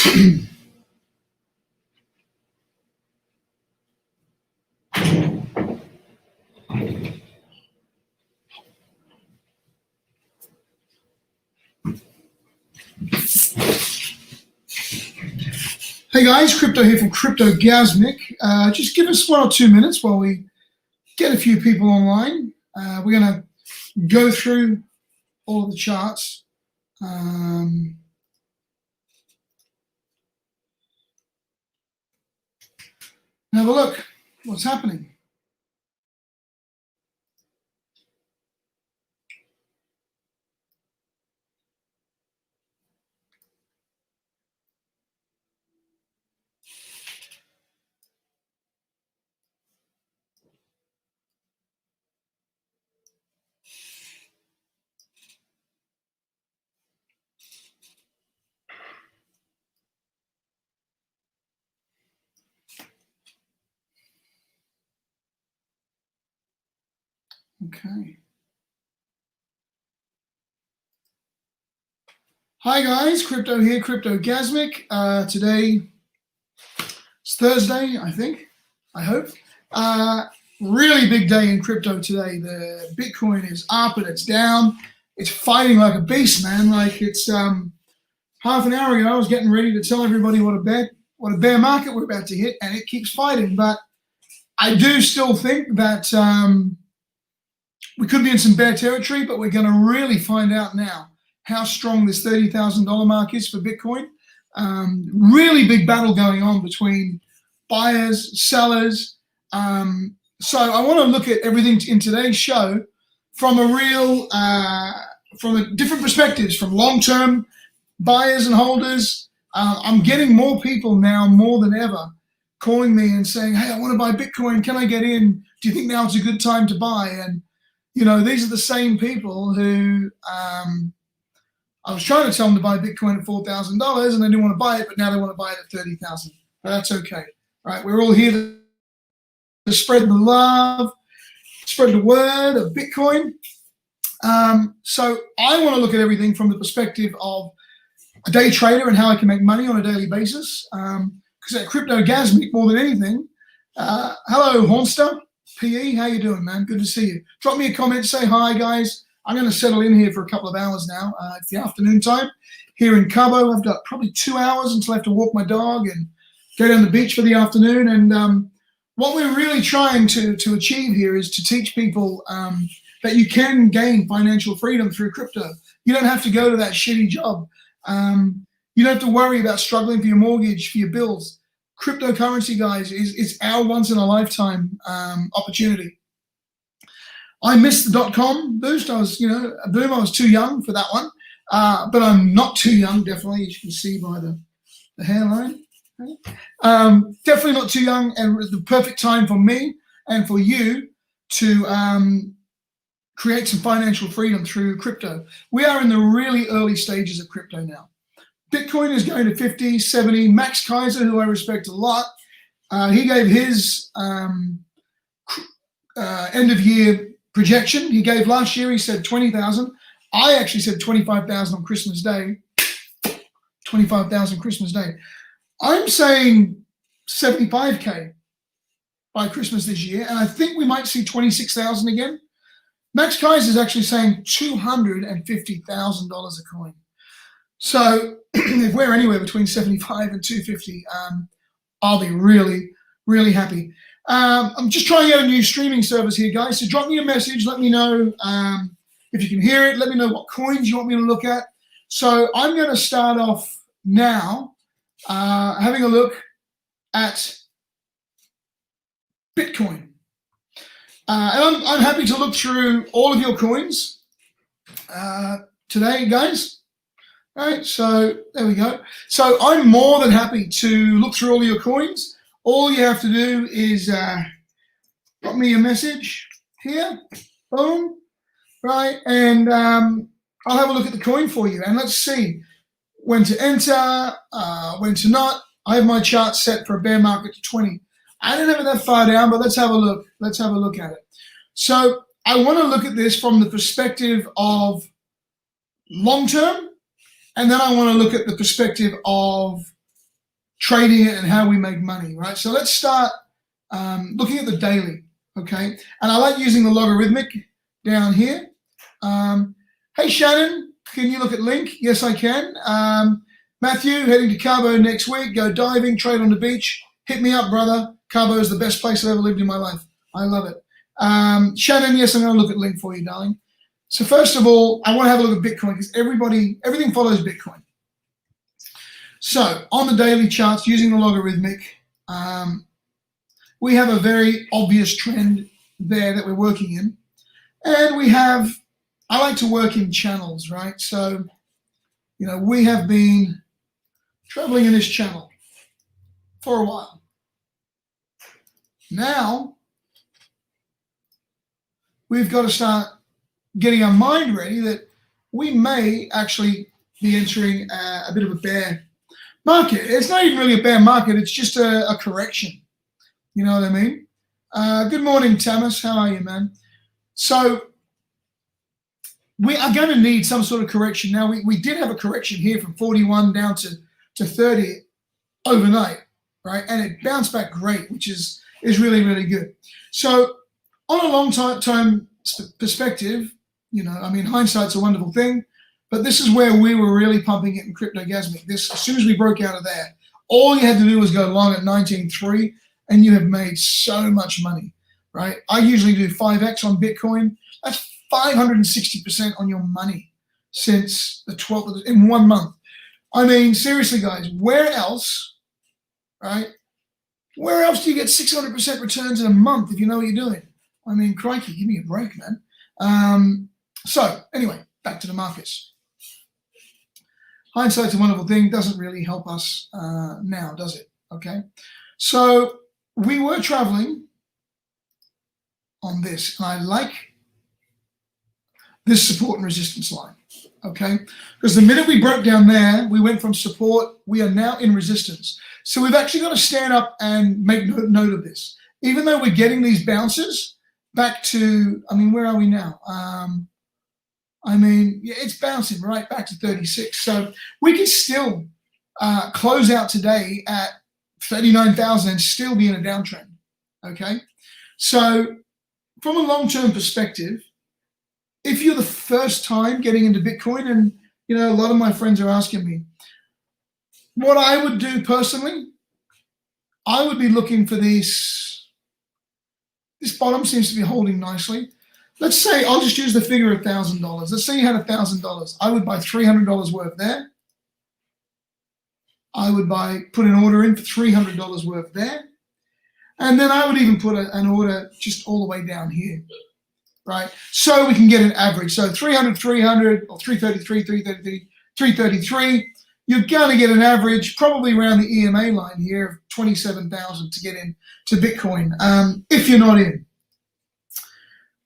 Hey guys, Crypto here from Cryptogasmic. Just give us 1 or 2 minutes while we get a few people online. We're going to go through all of the charts. Have a look. What's happening? Okay. Hi guys, Crypto here, Cryptogasmic. Today it's Thursday, I think. I hope. Really big day in crypto today. The Bitcoin is up and it's down. It's fighting like a beast, man. Like it's half an hour ago, I was getting ready to tell everybody what a bear market we're about to hit, and it keeps fighting. But I do still think that we could be in some bear territory, but we're going to really find out now how strong this $30,000 mark is for Bitcoin. Really big battle going on between buyers, sellers. So I want to look at everything in today's show from from different perspectives, from long-term buyers and holders. I'm getting more people now, more than ever, calling me and saying, hey, I want to buy Bitcoin. Can I get in? Do you think now it's a good time to buy? And, you know, these are the same people who I was trying to tell them to buy Bitcoin at $4,000 and they didn't want to buy it, but now they want to buy it at $30,000. But that's okay, right? We're all here to spread the love, spread the word of Bitcoin. So I want to look at everything from the perspective of a day trader and how I can make money on a daily basis. Because at Cryptogasmic, more than anything, hello, Hornster, PE, how you doing, man? Good to see you. Drop me a comment, say hi, guys. I'm going to settle in here for a couple of hours now. It's the afternoon time here in Cabo. I've got probably 2 hours until I have to walk my dog and go down the beach for the afternoon. And what we're really trying to achieve here is to teach people that you can gain financial freedom through crypto. You don't have to go to that shitty job. You don't have to worry about struggling for your mortgage, for your bills. Cryptocurrency, guys, is our once-in-a-lifetime opportunity. I missed the .com boost. I was, boom, I was too young for that one. But I'm not too young, definitely, as you can see by the hairline. Definitely not too young, and the perfect time for me and for you to create some financial freedom through crypto. We are in the really early stages of crypto now. Bitcoin is going to 50, 70. Max Kaiser, who I respect a lot, he gave his end of year projection. He gave last year, he said 20,000. I actually said 25,000 on Christmas Day. 25,000 Christmas Day. I'm saying 75K by Christmas this year, and I think we might see 26,000 again. Max Kaiser is actually saying $250,000 a coin. So if we're anywhere between 75 and 250, I'll be really, really happy. I'm just trying out a new streaming service here, guys. So drop me a message. Let me know if you can hear it. Let me know what coins you want me to look at. So I'm going to start off now having a look at Bitcoin. And I'm happy to look through all of your coins today, guys. All right, so there we go. So I'm more than happy to look through all of your coins. All you have to do is drop me a message here. Boom. Right, and I'll have a look at the coin for you. And let's see when to enter, when to not. I have my chart set for a bear market to 20. I don't have it that far down, but let's have a look. Let's have a look at it. So I want to look at this from the perspective of long term, and then I want to look at the perspective of trading it and how we make money, right? So let's start looking at the daily, okay? And I like using the logarithmic down here. Hey, Shannon, can you look at link? Yes, I can. Matthew, heading to Cabo next week. Go diving, trade on the beach. Hit me up, brother. Cabo is the best place I've ever lived in my life. I love it. Shannon, yes, I'm going to look at link for you, darling. So first of all, I want to have a look at Bitcoin because everything follows Bitcoin. So on the daily charts, using the logarithmic, we have a very obvious trend there that we're working in. And we have, I like to work in channels, right? So, you know, we have been traveling in this channel for a while. Now, we've got to start getting our mind ready that we may actually be entering a bit of a bear market. It's not even really a bear market, it's just a correction. You know what I mean? Good morning, Tamas. How are you, man? So we are going to need some sort of correction. Now, we did have a correction here from 41 down to 30 overnight, right? And it bounced back great, which is really, really good. So on a long-term perspective, you know, I mean, hindsight's a wonderful thing, but this is where we were really pumping it in CryptoGasmic. As soon as we broke out of there, all you had to do was go long at 19.3 and you have made so much money, right? I usually do 5x on Bitcoin. That's 560% on your money since the 12th in 1 month. I mean, seriously, guys, where else, right? Where else do you get 600% returns in a month if you know what you're doing? I mean, crikey, give me a break, man. So anyway, back to the markets. Hindsight's a wonderful thing. Doesn't really help us now, does it? Okay. So we were traveling on this, and I like this support and resistance line, okay? Because the minute we broke down there, we went from support, we are now in resistance. So we've actually got to stand up and make note of this. Even though we're getting these bounces back to, I mean, where are we now? I mean, yeah, it's bouncing right back to 36. So we can still close out today at 39,000 and still be in a downtrend, okay? So from a long-term perspective, if you're the first time getting into Bitcoin, and you know, a lot of my friends are asking me, what I would do personally, I would be looking for this bottom seems to be holding nicely. Let's say, I'll just use the figure of $1,000. Let's say you had $1,000. I would buy $300 worth there. I would put an order in for $300 worth there. And then I would even put an order just all the way down here, right? So we can get an average. So 300, 300, or 333, 333, 333. You're going to get an average probably around the EMA line here of 27,000 to get in to Bitcoin if you're not in.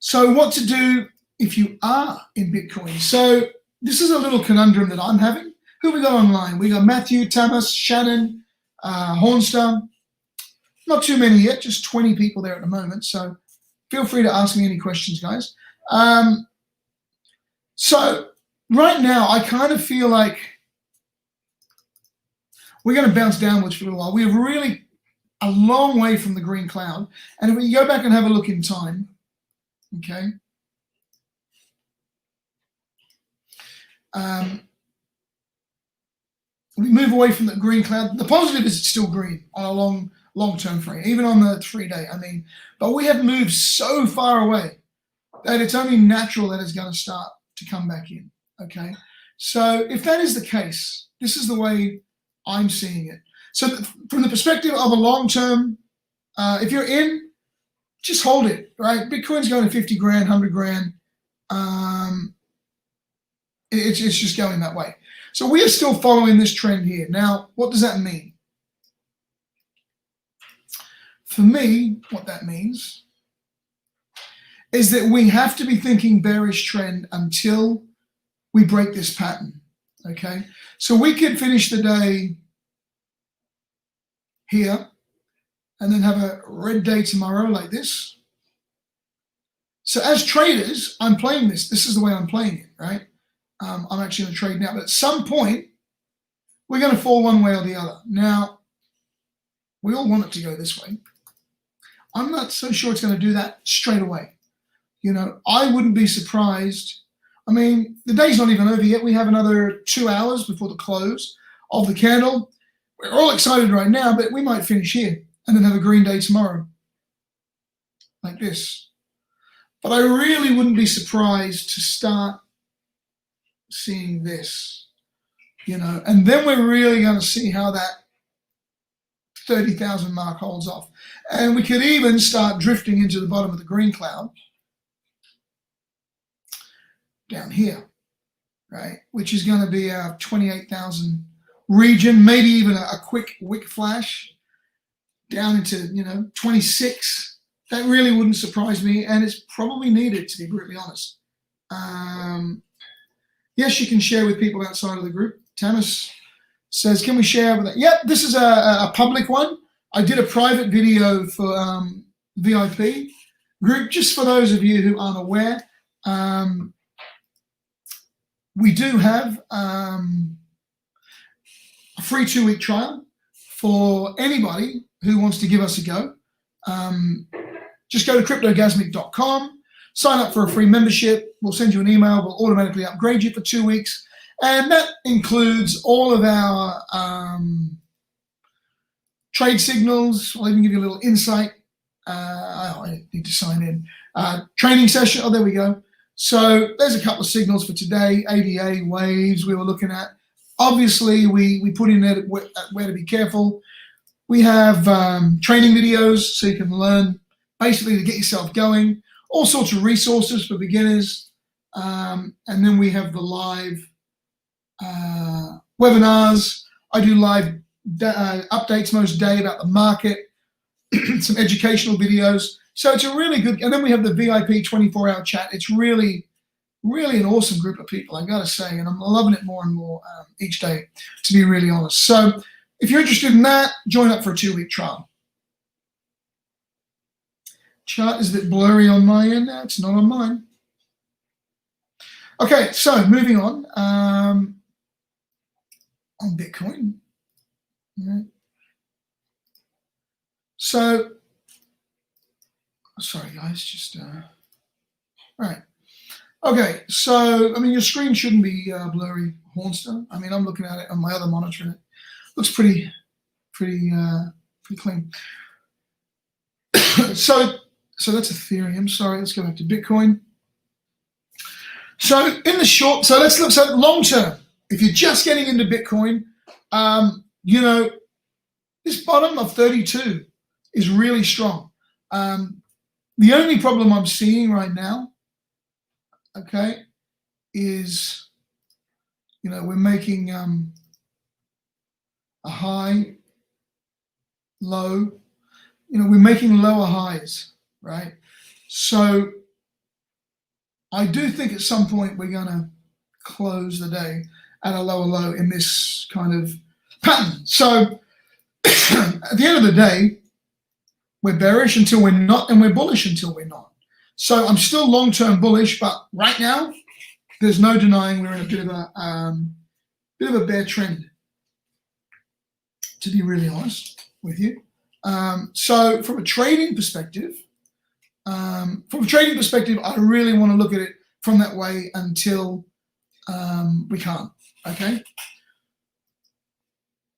So what to do if you are in Bitcoin? So this is a little conundrum that I'm having. Who we got online? We got Matthew, Tamas, Shannon, Hornstar. Not too many yet, just 20 people there at the moment. So feel free to ask me any questions, guys. So right now, I kind of feel like we're going to bounce downwards for a little while. We're really a long way from the green cloud. And if we go back and have a look in time, okay, we move away from the green cloud. The positive is it's still green on a long-term frame, even on the 3-day, I mean. But we have moved so far away that it's only natural that it's going to start to come back in, okay? So if that is the case, this is the way I'm seeing it. So from the perspective of a long-term, if you're in, just hold it, right? Bitcoin's going to 50 grand, 100 grand. It's just going that way. So we are still following this trend here. Now, what does that mean? For me, what that means is that we have to be thinking bearish trend until we break this pattern, okay? So we could finish the day here and then have a red day tomorrow like this. So as traders, I'm playing this. This is the way I'm playing it, right? I'm actually going to trade now, but at some point, we're going to fall one way or the other. Now, We all want it to go this way. I'm not so sure it's going to do that straight away. You know, I wouldn't be surprised. I mean, the day's not even over yet. We have another 2 hours before the close of the candle. We're all excited right now, but we might finish here and then have a green day tomorrow, like this. But I really wouldn't be surprised to start seeing this, you know, and then we're really going to see how that 30,000 mark holds off. And we could even start drifting into the bottom of the green cloud down here, right? Which is going to be our 28,000 region, maybe even a quick wick flash down into, you know, 26. That really wouldn't surprise me, and it's probably needed, to be brutally honest. Yes, you can share with people outside of the group. Tamas says, can we share with that? Yep, this is a public one. I did a private video for VIP group, just for those of you who aren't aware. We do have a free 2-week trial for anybody who wants to give us a go. Just go to cryptogasmic.com, sign up for a free membership. We'll send you an email. We'll automatically upgrade you for 2 weeks. And that includes all of our trade signals. I'll even give you a little insight. I need to sign in. Training session. Oh, there we go. So there's a couple of signals for today. ADA, waves we were looking at. Obviously, we put in there where to be careful. We have training videos so you can learn basically to get yourself going. All sorts of resources for beginners. And then we have the live webinars. I do live updates most day about the market, some educational videos. So it's a really good, and then we have the VIP 24-hour chat. It's really, really an awesome group of people, I gotta say, and I'm loving it more and more each day, to be really honest. So if you're interested in that, join up for a 2-week trial. Chart is a bit blurry on my end now. It's not on mine. Okay, so moving on. On Bitcoin. Right. So, sorry guys, just, right. Okay, so, I mean, your screen shouldn't be blurry, Hornster. I mean, I'm looking at it on my other monitor and it looks pretty clean. So that's Ethereum. Sorry, let's go back to Bitcoin. So in the short, so let's look at long term. If you're just getting into Bitcoin, you know, this bottom of 32 is really strong. The only problem I'm seeing right now, okay, is, you know, we're making a high, low, you know, we're making lower highs, right? So I do think at some point we're going to close the day at a lower low in this kind of pattern. So at the end of the day, we're bearish until we're not, and we're bullish until we're not. So I'm still long-term bullish, but right now, there's no denying we're in a bit of a bear trend, to be really honest with you. So from a trading perspective, I really want to look at it from that way until we can't. Okay.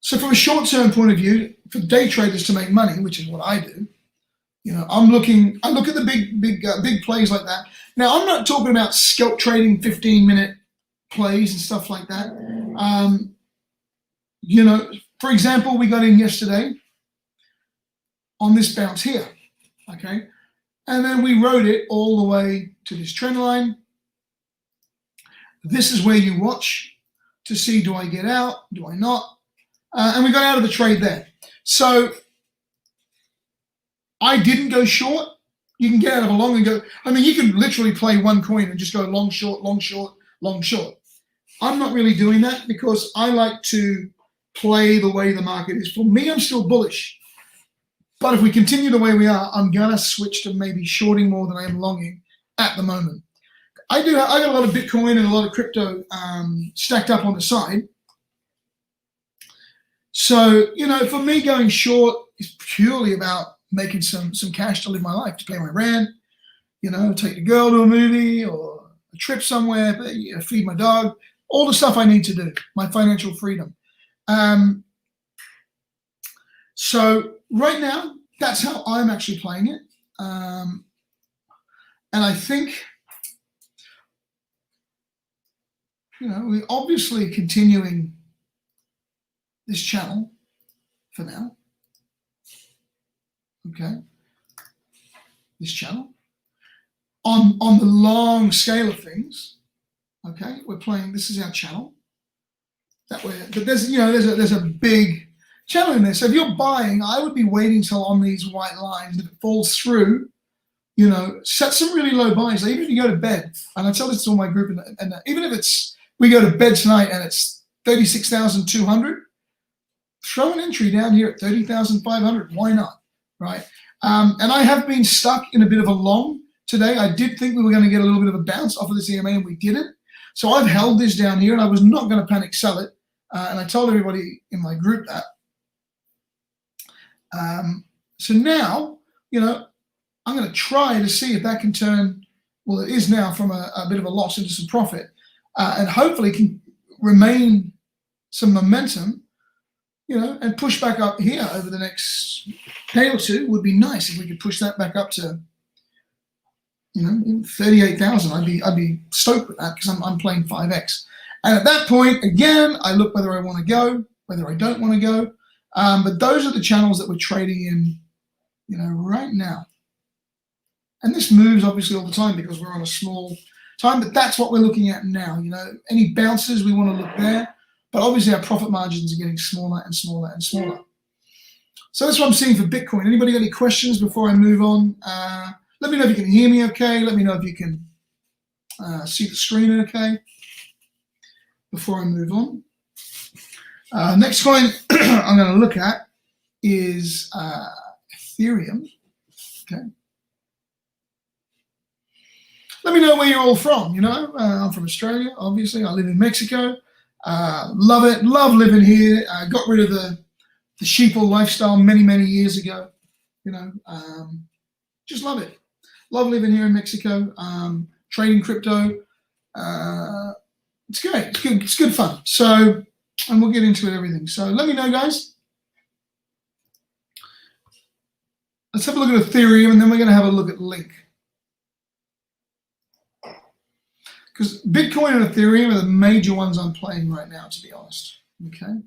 So from a short-term point of view, for day traders to make money, which is what I do, you know, I look at the big plays like that. Now, I'm not talking about scalp trading 15-minute plays and stuff like that. You know, for example, we got in yesterday on this bounce here, okay? And then we rode it all the way to this trend line. This is where you watch to see, do I get out, do I not? And we got out of the trade there. So I didn't go short. You can get out of a long and go, I mean, you can literally play one coin and just go long, short, long, short, long, short. I'm not really doing that because I like to play the way the market is. For me, I'm still bullish. But if we continue the way we are, I'm going to switch to maybe shorting more than I am longing at the moment. I got a lot of Bitcoin and a lot of crypto stacked up on the side. So, you know, for me going short is purely about making some cash to live my life, to pay my rent, take the girl to a movie or a trip somewhere, but, feed my dog, all the stuff I need to do, my financial freedom. So right now, that's how I'm actually playing it. And I think, we're obviously continuing this channel for now. Okay. This channel. On the long scale of things, okay, we're playing, this is our channel. But there's a big channel in there. So if you're buying, I would be waiting till on these white lines. If it falls through, set some really low buys. Even if you go to bed, and I tell this to all my group, and even if we go to bed tonight and it's 36,200, throw an entry down here at 30,500. Why not, right? And I have been stuck in a bit of a long today. I did think we were going to get a little bit of a bounce off of this EMA, and we didn't. So I've held this down here, and I was not going to panic sell it. And I told everybody in my group that. So now, I'm going to try to see if that can turn, well, it is now, from a bit of a loss into some profit, and hopefully can remain some momentum, and push back up here over the next day or two. Would be nice if we could push that back up to, 38,000. I'd be stoked with that, because I'm playing 5x. And at that point, again, I look whether I want to go, whether I don't want to go. But those are the channels that we're trading in, right now. And this moves obviously all the time because we're on a small time, but that's what we're looking at now. Any bounces, we want to look there, but obviously our profit margins are getting smaller and smaller and smaller. So that's what I'm seeing for Bitcoin. Anybody got any questions before I move on? Let me know if you can hear me okay. Let me know if you can see the screen okay before I move on. Next coin I'm going to look at is Ethereum. Okay. Let me know where you're all from. I'm from Australia, obviously. I live in Mexico. Love it. Love living here. I got rid of the sheeple lifestyle many, many years ago. Just love it. Love living here in Mexico. Trading crypto. It's great. It's good fun. So, and we'll get into it, everything. So let me know, guys. Let's have a look at Ethereum, and then we're going to have a look at Link. Because Bitcoin and Ethereum are the major ones I'm playing right now, to be honest. Okay.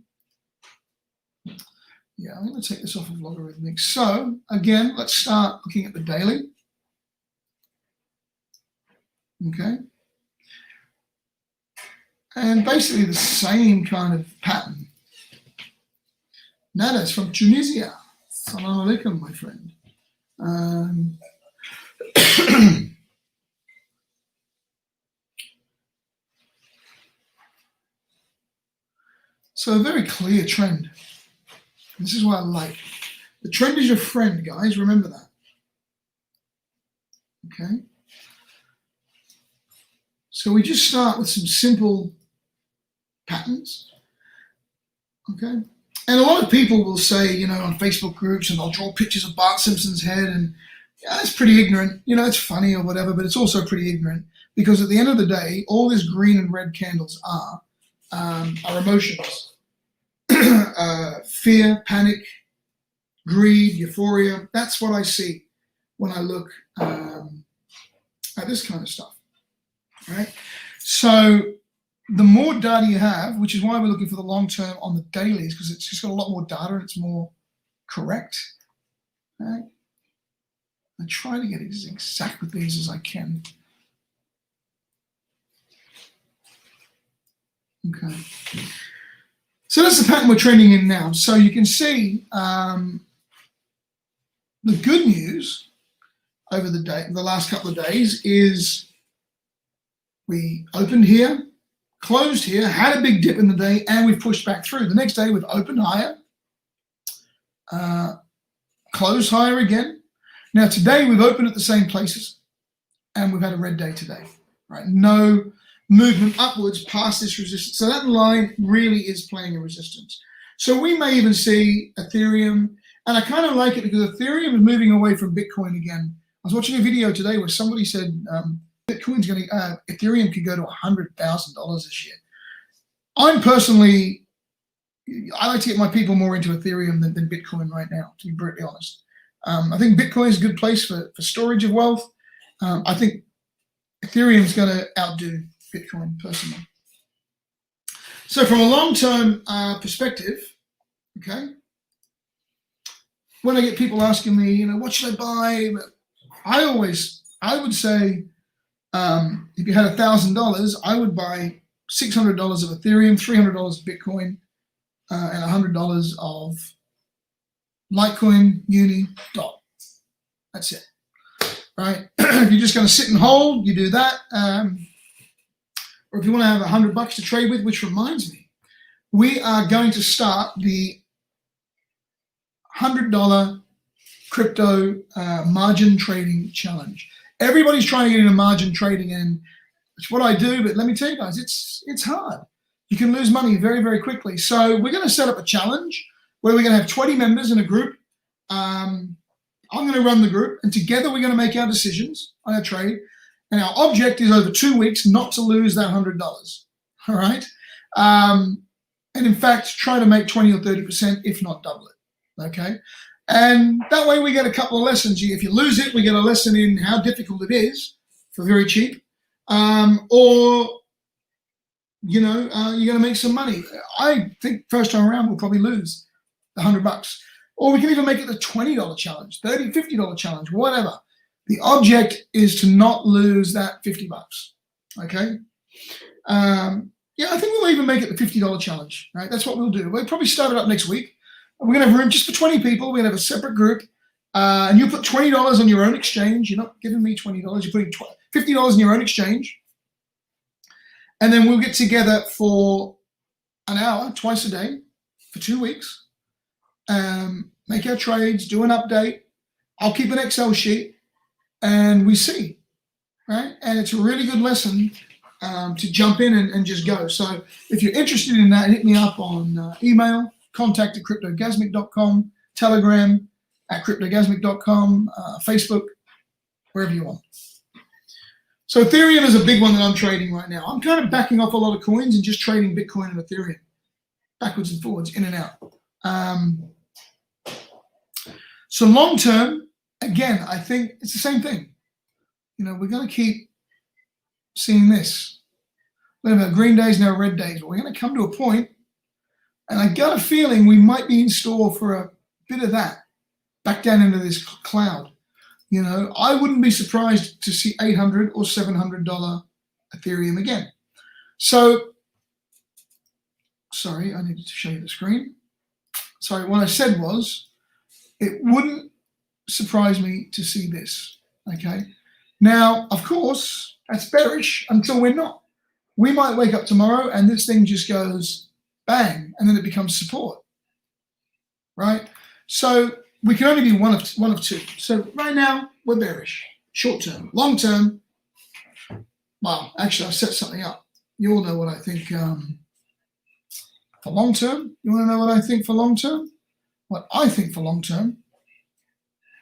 Yeah, I'm going to take this off of Logarithmic. So again, let's start looking at the daily. Okay. And basically the same kind of pattern. Nada's from Tunisia. Salam alaikum, my friend. So a very clear trend. This is what I like. The trend is your friend, guys. Remember that. Okay. So we just start with some simple patterns. Okay. And a lot of people will say, on Facebook groups, and they'll draw pictures of Bart Simpson's head, and yeah, it's pretty ignorant. It's funny or whatever, but it's also pretty ignorant, because at the end of the day, all these green and red candles are emotions. Fear, panic, greed, euphoria. That's what I see when I look at this kind of stuff. Right? So the more data you have, which is why we're looking for the long term on the dailies, because it's just got a lot more data and it's more correct. Right? I try to get as exact with these as I can. Okay. So that's the pattern we're trending in now. So you can see the good news over the last couple of days is we opened here, closed here, had a big dip in the day, and we've pushed back through. The next day we've opened higher, closed higher again. Now today we've opened at the same places, and we've had a red day today. Right? No movement upwards past this resistance. So that line really is playing a resistance. So we may even see Ethereum And I kind of like it because Ethereum is moving away from Bitcoin again. I was watching a video today where somebody said Bitcoin's going to, Ethereum could go to $100,000 this year. I'm personally, I like to get my people more into Ethereum than Bitcoin right now, to be brutally honest. I think Bitcoin is a good place for storage of wealth. I think Ethereum is going to outdo Bitcoin personally. So from a long-term perspective, okay, when I get people asking me, what should I buy? I would say, if you had $1,000, I would buy $600 of Ethereum, $300 of Bitcoin, and $100 of Litecoin, Uni, DOT. That's it, right? If you're just going to sit and hold, you do that. Or if you want to have $100 to trade with, which reminds me, we are going to start the $100 crypto margin trading challenge. Everybody's trying to get into margin trading, and it's what I do, but let me tell you guys, it's hard. You can lose money very, very quickly. So we're going to set up a challenge where we're going to have 20 members in a group. I'm going to run the group, and together we're going to make our decisions on our trade. And our object is over 2 weeks not to lose that $100. All right. And in fact, try to make 20 or 30%, if not double it. Okay. And that way we get a couple of lessons. If you lose it, we get a lesson in how difficult it is for very cheap. Or, you're going to make some money. I think first time around we'll probably lose the $100. Or we can even make it the $20 challenge, $30, $50 challenge, whatever. The object is to not lose that $50. Okay. Yeah, I think we'll even make it the $50 challenge. Right. That's what we'll do. We'll probably start it up next week. We're going to have room just for 20 people. We're going to have a separate group. And you put $20 on your own exchange. You're not giving me $20. You're putting $50 in your own exchange. And then we'll get together for an hour, twice a day, for 2 weeks. Make our trades, do an update. I'll keep an Excel sheet, and we see, right? And it's a really good lesson to jump in and just go. So if you're interested in that, hit me up on email, contact@cryptogasmic.com, Telegram @cryptogasmic.com, Facebook, wherever you want. So Ethereum is a big one that I'm trading right now. I'm kind of backing off a lot of coins and just trading Bitcoin and Ethereum, backwards and forwards, in and out. So long term, again, I think it's the same thing. We're going to keep seeing this. We have green days, now red days. But we're going to come to a point, and I got a feeling we might be in store for a bit of that, back down into this cloud. I wouldn't be surprised to see $800 or $700 Ethereum again. So, sorry, I needed to show you the screen. Sorry, what I said was, it wouldn't surprise me to see this, okay? Now, of course, that's bearish until we're not. We might wake up tomorrow and this thing just goes bang, and then it becomes support, right? So we can only be one of two. So right now, we're bearish, short term. Long term, well, actually, I've set something up. You all know what I think for long term. You want to know what I think for long term? What I think for long term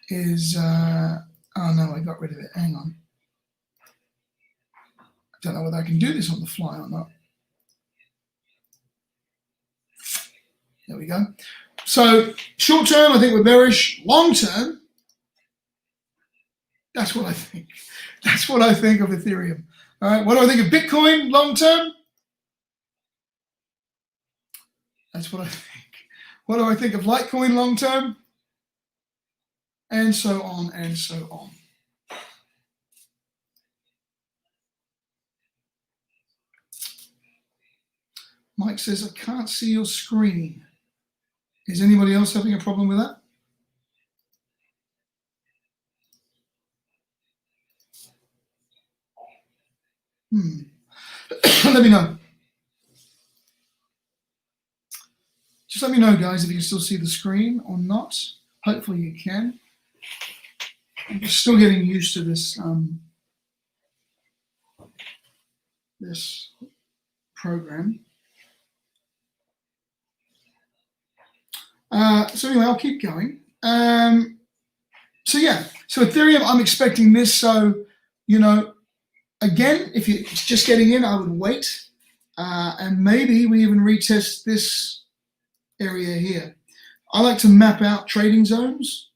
is, oh no, I got rid of it. Hang on. I don't know whether I can do this on the fly or not. There we go. So short term, I think we're bearish. Long term, that's what I think. That's what I think of Ethereum. All right. What do I think of Bitcoin long term? That's what I think. What do I think of Litecoin long term? And so on and so on. Mike says, I can't see your screen. Is anybody else having a problem with that? Let me know. Just let me know, guys, if you can still see the screen or not. Hopefully you can. I'm still getting used to this this program. So anyway, I'll keep going. So yeah, so Ethereum, I'm expecting this. So, you know, again, if you're just getting in, I would wait. And maybe we even retest this area here. I like to map out trading zones,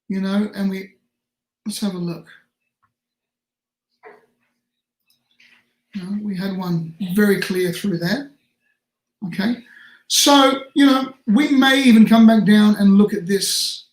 you know, and let's have a look. You know, we had one very clear through there. Okay, so, you know, we may even come back down and look at this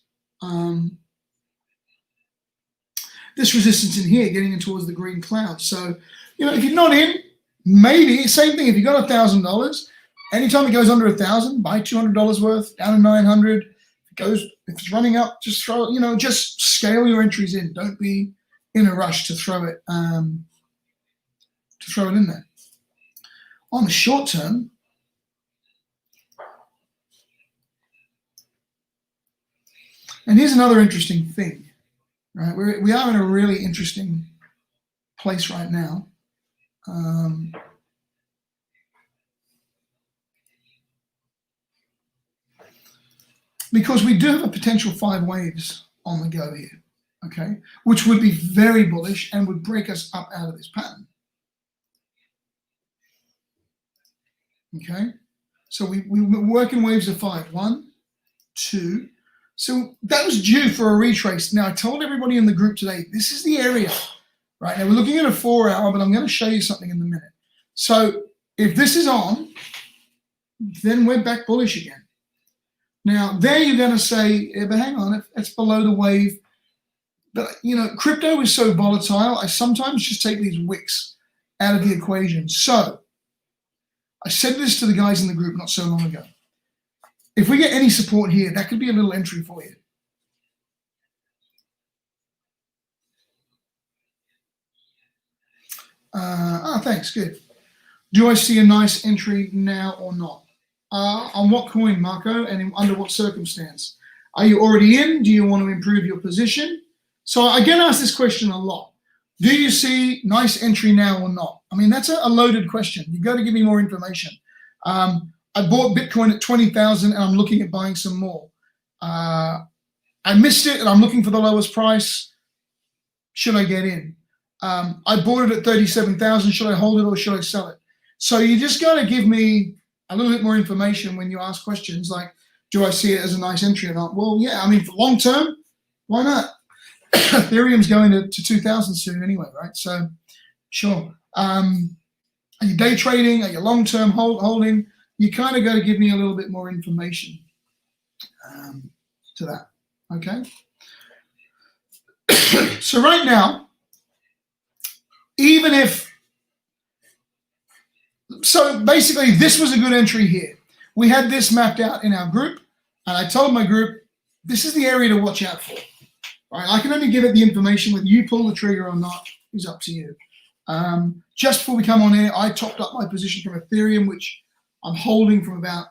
this resistance in here, getting in towards the green cloud. So, you know, if you're not in, maybe same thing. If you got $1,000, anytime it goes under 1,000, buy $200 worth, down to 900. If it goes, if it's running up, just throw it. You know, just scale your entries in. Don't be in a rush to throw it in there. On the short term, and here's another interesting thing. Right, we are in a really interesting place right now. Because we do have a potential 5 waves on the go here, okay, which would be very bullish and would break us up out of this pattern. Okay, so we work in waves of 5. 1, 2. So that was due for a retrace. Now, I told everybody in the group today, this is the area, right? Now, we're looking at a 4-hour, but I'm going to show you something in a minute. So if this is on, then we're back bullish again. Now, there you're going to say, yeah, but hang on, it's below the wave. But, you know, crypto is so volatile, I sometimes just take these wicks out of the equation. So I said this to the guys in the group not so long ago. If we get any support here, that could be a little entry for you. Thanks, good. Do I see a nice entry now or not? On what coin, Marco, and under what circumstance? Are you already in? Do you want to improve your position? So I get asked this question a lot. Do you see nice entry now or not? I mean, that's a loaded question. You've got to give me more information. I bought Bitcoin at 20,000 and I'm looking at buying some more. I missed it and I'm looking for the lowest price. Should I get in? I bought it at 37,000. Should I hold it or should I sell it? So you just got to give me a little bit more information when you ask questions like, do I see it as a nice entry or not? Well, yeah, I mean, for long term, why not? Ethereum's going to 2,000 soon anyway, right? So sure. Are you day trading? Are you long-term holding? You kind of got to give me a little bit more information to that, okay? So right now, even if, so basically this was a good entry here. We had this mapped out in our group, and I told my group, this is the area to watch out for. Right? I can only give it the information, whether you pull the trigger or not is up to you. Just before we come on air, I topped up my position from Ethereum, which I'm holding from about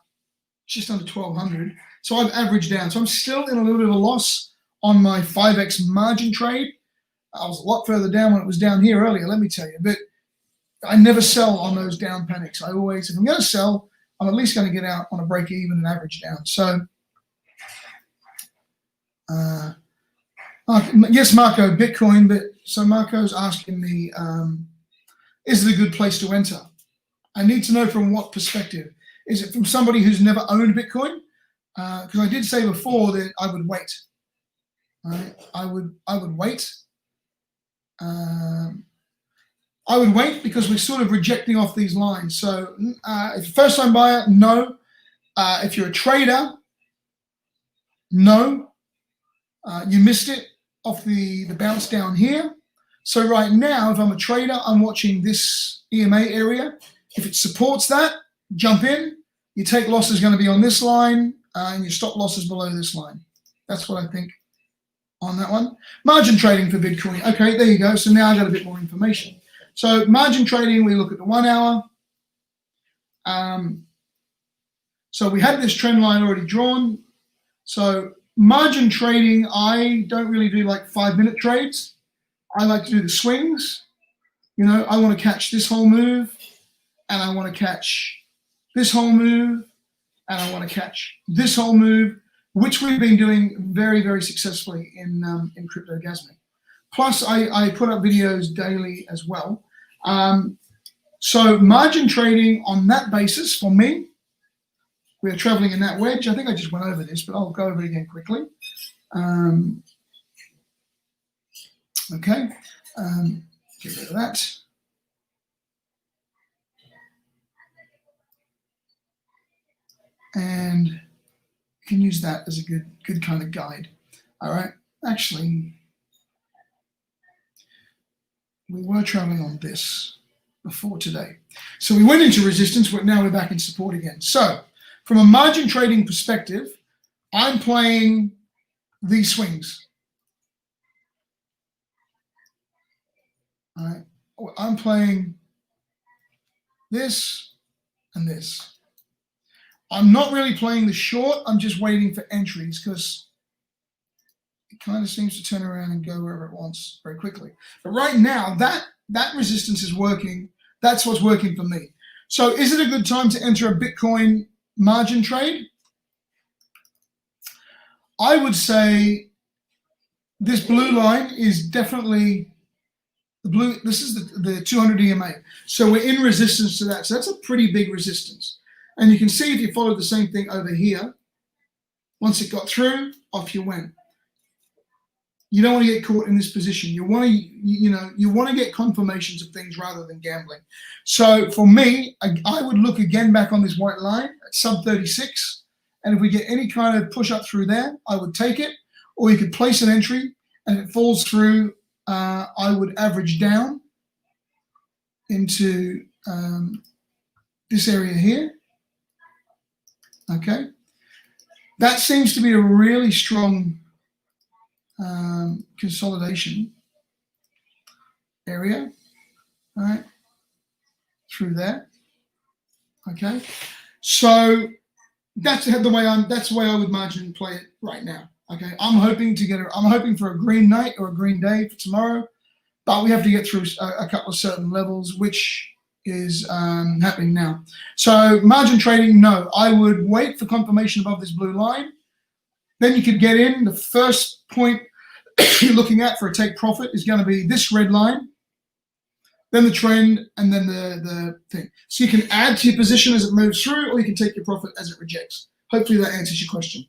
just under 1,200. So I've averaged down. So I'm still in a little bit of a loss on my 5x margin trade. I was a lot further down when it was down here earlier, let me tell you. But I never sell on those down panics. I always, if I'm going to sell, I'm at least going to get out on a break even and average down. So, yes, Marco, Bitcoin. But so Marco's asking me, is it a good place to enter? I need to know from what perspective. Is it from somebody who's never owned Bitcoin? Because I did say before that I would wait. Right? I would wait. I would wait because we're sort of rejecting off these lines. So if first time buyer, no. If you're a trader, no. You missed it off the bounce down here. So right now, if I'm a trader, I'm watching this EMA area. If it supports that, jump in. Your take loss is going to be on this line, and your stop loss is below this line. That's what I think on that one. Margin trading for Bitcoin. Okay, there you go. So now I got a bit more information. So margin trading, we look at the 1 hour. So we had this trend line already drawn. So margin trading, I don't really do like 5-minute trades. I like to do the swings. You know, I want to catch this whole move, and I want to catch this whole move, and I want to catch this whole move. which we've been doing very, very successfully in Cryptogasmic. Plus, I put up videos daily as well. So margin trading on that basis for me, we are traveling in that wedge. I think I just went over this, but I'll go over it again quickly. Okay, get rid of that. And you can use that as a good kind of guide. All right, actually, we were traveling on this before today. So we went into resistance, but now we're back in support again. So from a margin trading perspective, I'm playing these swings. All right, I'm playing this and this. I'm not really playing the short. I'm just waiting for entries because it kind of seems to turn around and go wherever it wants very quickly. But right now, that resistance is working. That's what's working for me. So is it a good time to enter a Bitcoin margin trade? I would say this blue line is definitely the blue. This is the 200 EMA. So we're in resistance to that. So that's a pretty big resistance. And you can see if you follow the same thing over here, once it got through, off you went. You don't want to get caught in this position. You want to, you want to get confirmations of things rather than gambling. So for me, I would look again back on this white line at sub 36. And if we get any kind of push up through there, I would take it. Or you could place an entry, and if it falls through, I would average down into this area here. Okay, that seems to be a really strong consolidation area, right, through there. Okay, so that's the way I would margin play it right now. Okay, I'm hoping for a green night or a green day for tomorrow, but we have to get through a couple of certain levels, which is happening now. So margin trading, no, I would wait for confirmation above this blue line. Then you could get in. The first point you're looking at for a take profit is going to be this red line, then the trend, and then the thing. So you can add to your position as it moves through, or you can take your profit as it rejects. Hopefully that answers your question.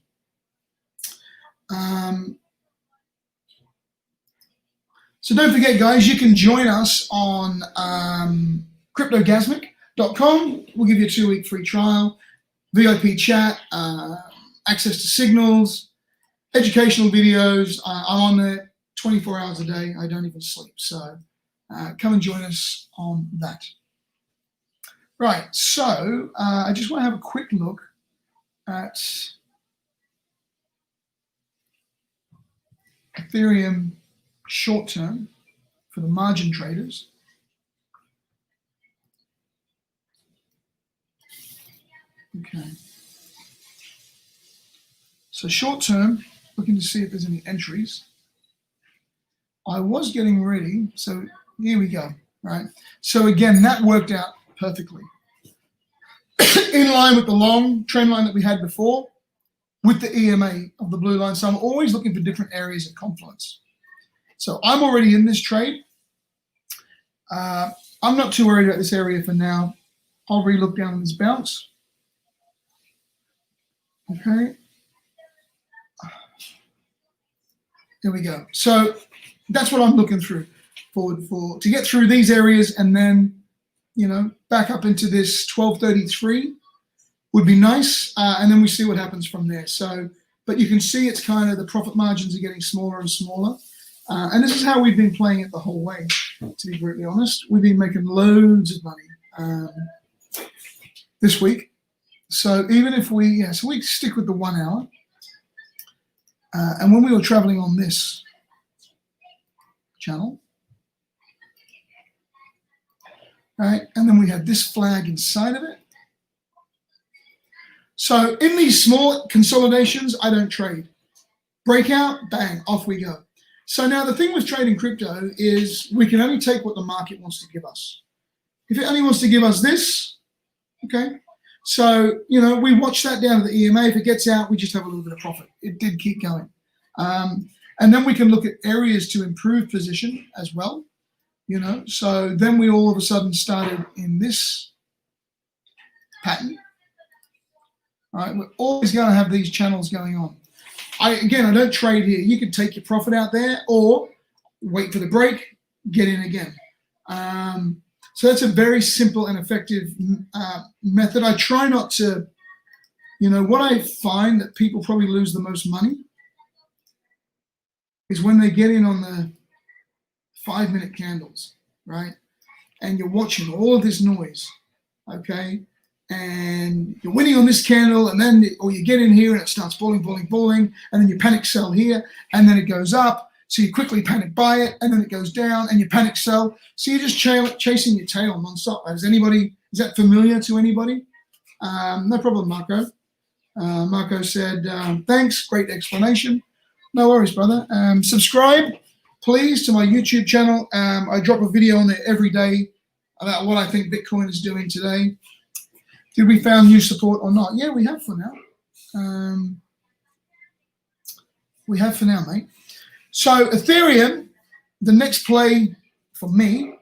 So don't forget, guys, you can join us on Cryptogasmic.com. We'll give you a 2-week free trial, VIP chat, access to signals, educational videos. I'm on there 24 hours a day. I don't even sleep. So come and join us on that. Right. So I just want to have a quick look at Ethereum short term for the margin traders. Okay. So short term, looking to see if there's any entries. I was getting ready, so here we go, right? So again, that worked out perfectly. In line with the long trend line that we had before, with the EMA of the blue line. So I'm always looking for different areas of confluence. So I'm already in this trade. I'm not too worried about this area for now. I'll re-look down on this bounce. Okay. There we go. So that's what I'm looking through for to get through these areas, and then, you know, back up into this 1233 would be nice, and then we see what happens from there. So, but you can see it's kind of the profit margins are getting smaller and smaller, and this is how we've been playing it the whole way. To be brutally honest, we've been making loads of money this week. So even if we stick with the 1 hour, and when we were traveling on this channel, right, and then we had this flag inside of it. So in these small consolidations, I don't trade. Breakout, bang, off we go. So now the thing with trading crypto is we can only take what the market wants to give us. If it only wants to give us this, okay, So, we watch that down to the EMA. If it gets out, we just have a little bit of profit. It did keep going. And then we can look at areas to improve position as well, So then we all of a sudden started in this pattern. All right, we're always going to have these channels going on. I don't trade here. You can take your profit out there or wait for the break, get in again. So that's a very simple and effective method. I try not to, what I find that people probably lose the most money is when they get in on the 5-minute candles, right? And you're watching all of this noise, okay? And you're winning on this candle, and then, or you get in here and it starts falling, and then you panic sell here, and then it goes up. So you quickly panic buy it, and then it goes down, and you panic sell. So you're just chasing your tail nonstop. Is that familiar to anybody? No problem, Marco. Marco said, thanks, great explanation. No worries, brother. Subscribe, please, to my YouTube channel. I drop a video on there every day about what I think Bitcoin is doing today. Did we found new support or not? Yeah, we have for now. We have for now, mate. So Ethereum, the next play for me,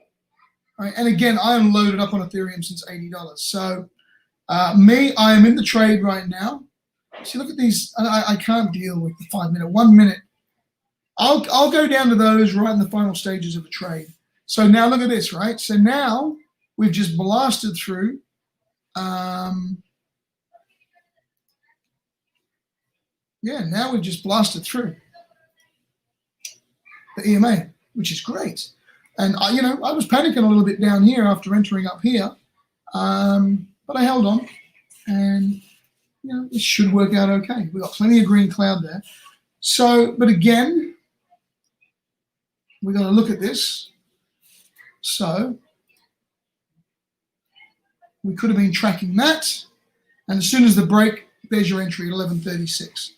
right, and again, I am loaded up on Ethereum since $80. So I am in the trade right now. See, look at these. I can't deal with the 5-minute, 1 minute. I'll go down to those right in the final stages of a trade. So now look at this, right? So now we've just blasted through. Now we've just blasted through the EMA, which is great. And I was panicking a little bit down here after entering up here, but I held on, and it should work out okay. We've got plenty of green cloud there. So, but again, we're going to look at this. So we could have been tracking that, and as soon as the break, there's your entry at 11:36.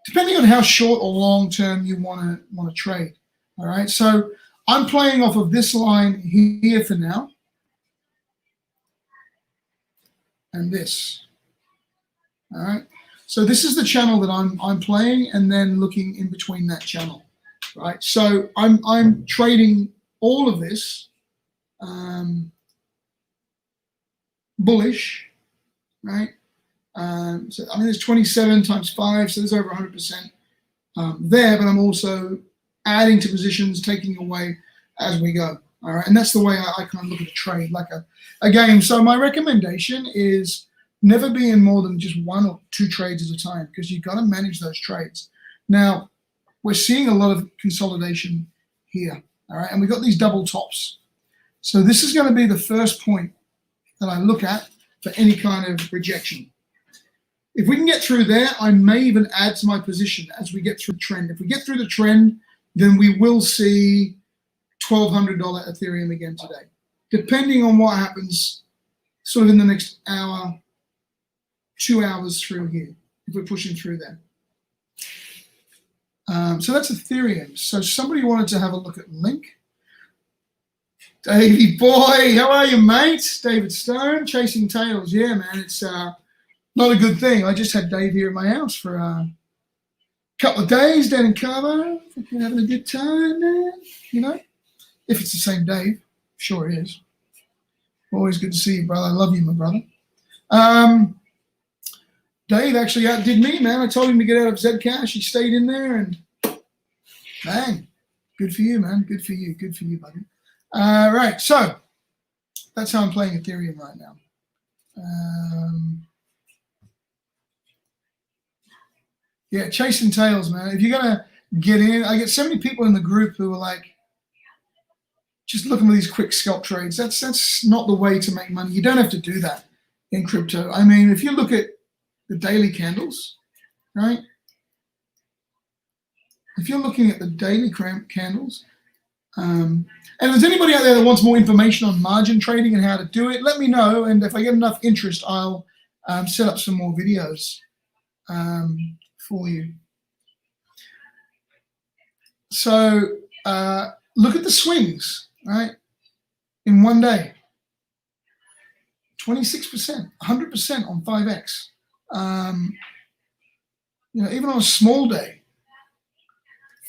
Depending on how short or long term you want to trade. All right, so I'm playing off of this line here for now, and this. All right, so this is the channel that I'm playing, and then looking in between that channel. Right, so I'm trading all of this bullish, right? So I mean, there's 27 times 5, so there's over 100% there, but I'm also adding to positions, taking away as we go. All right, and that's the way I kind of look at a trade, like a game. So my recommendation is never be in more than just 1 or 2 trades at a time, because you've got to manage those trades. Now, we're seeing a lot of consolidation here, all right, and we've got these double tops. So this is going to be the first point that I look at for any kind of rejection. If we can get through there, I may even add to my position as we get through the trend. If we get through the trend, then we will see $1,200 Ethereum again today, depending on what happens sort of in the next hour, 2 hours through here, if we're pushing through there. So that's Ethereum. So somebody wanted to have a look at Link. Davey boy, how are you, mate? David Stone, chasing tails. Yeah, man, it's not a good thing. I just had Dave here at my house for a couple of days down in Cabo. Having a good time, man. If it's the same Dave, sure it is. Always good to see you, brother. I love you, my brother. Dave actually outdid me, man. I told him to get out of Zcash. He stayed in there, and bang. Good for you, man. Good for you. Good for you, buddy. Right, so that's how I'm playing Ethereum right now. Yeah, chasing tails, man. If you're going to get in, I get so many people in the group who are like, just looking for these quick scalp trades. That's not the way to make money. You don't have to do that in crypto. I mean, if you look at the daily candles, right? If you're looking at the daily candles, and if there's anybody out there that wants more information on margin trading and how to do it, let me know. And if I get enough interest, I'll set up some more videos for you. So look at the swings, right? In one day, 26%, 100% on 5X. Even on a small day,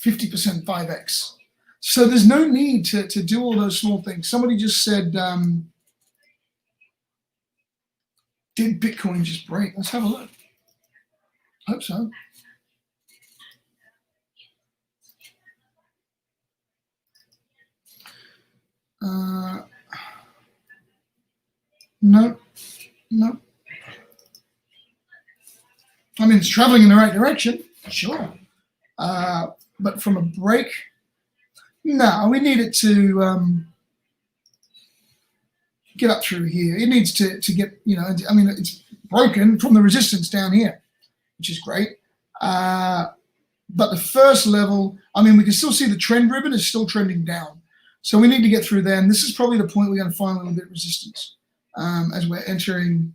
50% 5X. So there's no need to do all those small things. Somebody just said, did Bitcoin just break? Let's have a look. Hope so. No. I mean, it's traveling in the right direction, sure. But from a break, no, we need it to get up through here. It needs to get, I mean, it's broken from the resistance down here, which is great. But the first level, I mean, we can still see the trend ribbon is still trending down. So we need to get through there. And this is probably the point we're going to find a little bit of resistance as we're entering,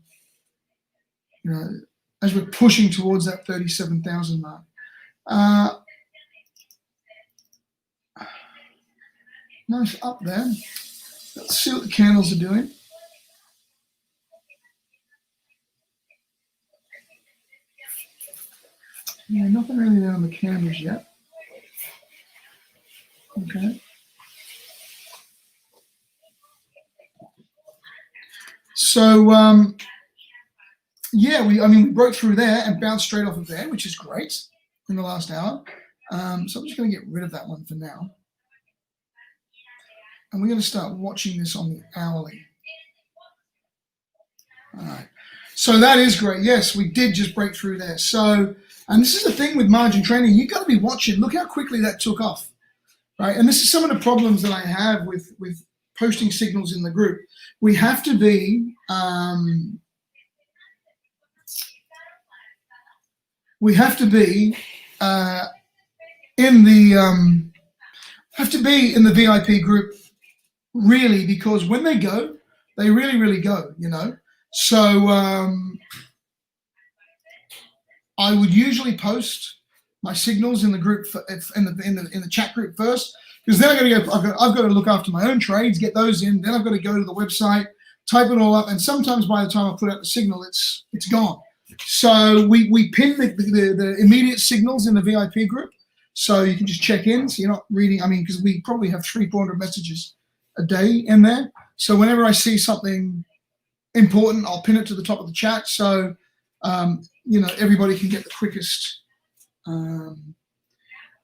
as we're pushing towards that 37,000 mark. Nice up there. Let's see what the candles are doing. Yeah, nothing really there on the candles yet. Okay. So, yeah, we broke through there and bounced straight off of there, which is great in the last hour. So I'm just going to get rid of that one for now. And we're going to start watching this on the hourly. All right. So that is great. Yes, we did just break through there. So, and this is the thing with margin trading. You've got to be watching. Look how quickly that took off, right? And this is some of the problems that I have with posting signals in the group. We have to be in the VIP group, really, because when they go, they really, really go, So I would usually post my signals in the group in the chat group first, because then I've got to look after my own trades, get those in. Then I've got to go to the website, type it all up, and sometimes by the time I put out the signal, it's gone. So we pin the immediate signals in the VIP group, so you can just check in. So you're not reading. I mean, because we probably have 300-400 messages a day in there. So whenever I see something important, I'll pin it to the top of the chat, so everybody can get the quickest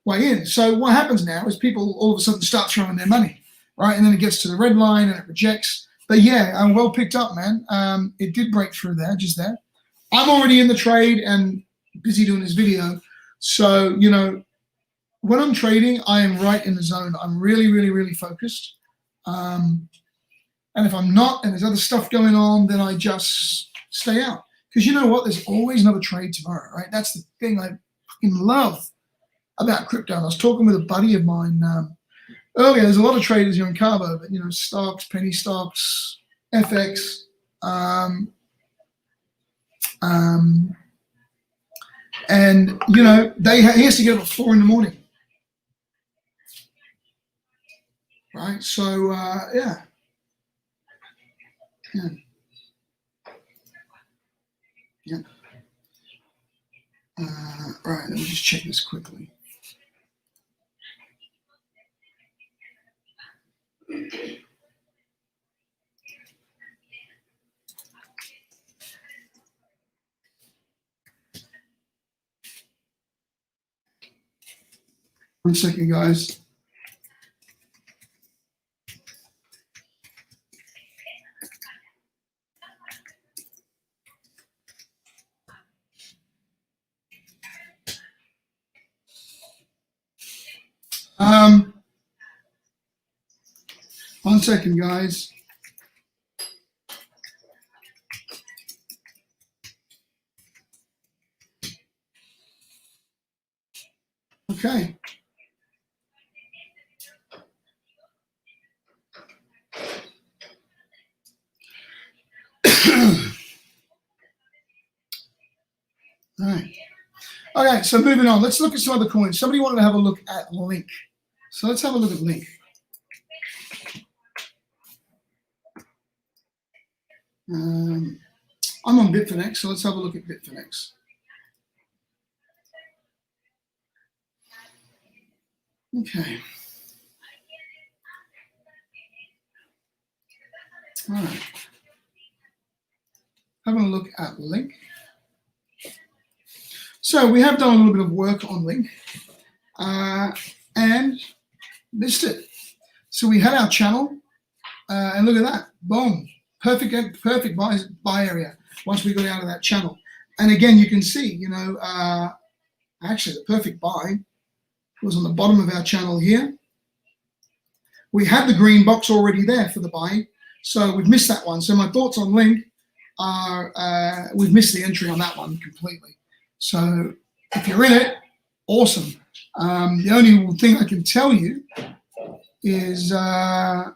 way in. So what happens now is people all of a sudden start throwing their money, right? And then it gets to the red line and it rejects. But yeah, I'm well picked up, man. It did break through there, just there. I'm already in the trade and busy doing this video. So, when I'm trading, I am right in the zone. I'm really, really, really focused. And if I'm not, and there's other stuff going on, then I just stay out. Because you know what? There's always another trade tomorrow, right? That's the thing I fucking love about crypto. And I was talking with a buddy of mine earlier. There's a lot of traders here in Cabo, but stocks, penny stocks, FX, and he has to get up at 4 a.m, right? So yeah. Right, let me just check this quickly. One second, guys. One second, guys. Okay. All right. Okay, so moving on. Let's look at some other coins. Somebody wanted to have a look at Link. So let's have a look at Link. I'm on Bitfinex, so let's have a look at Bitfinex. Okay. All right. Having a look at Link. So we have done a little bit of work on Link and missed it. So we had our channel, and look at that, boom, perfect buy area once we got out of that channel. And again, you can see, you know, actually the perfect buy was on the bottom of our channel here. We had the green box already there for the buy, so we've missed that one. So my thoughts on Link are we've missed the entry on that one completely. So if you're in it, awesome. The only thing I can tell you is the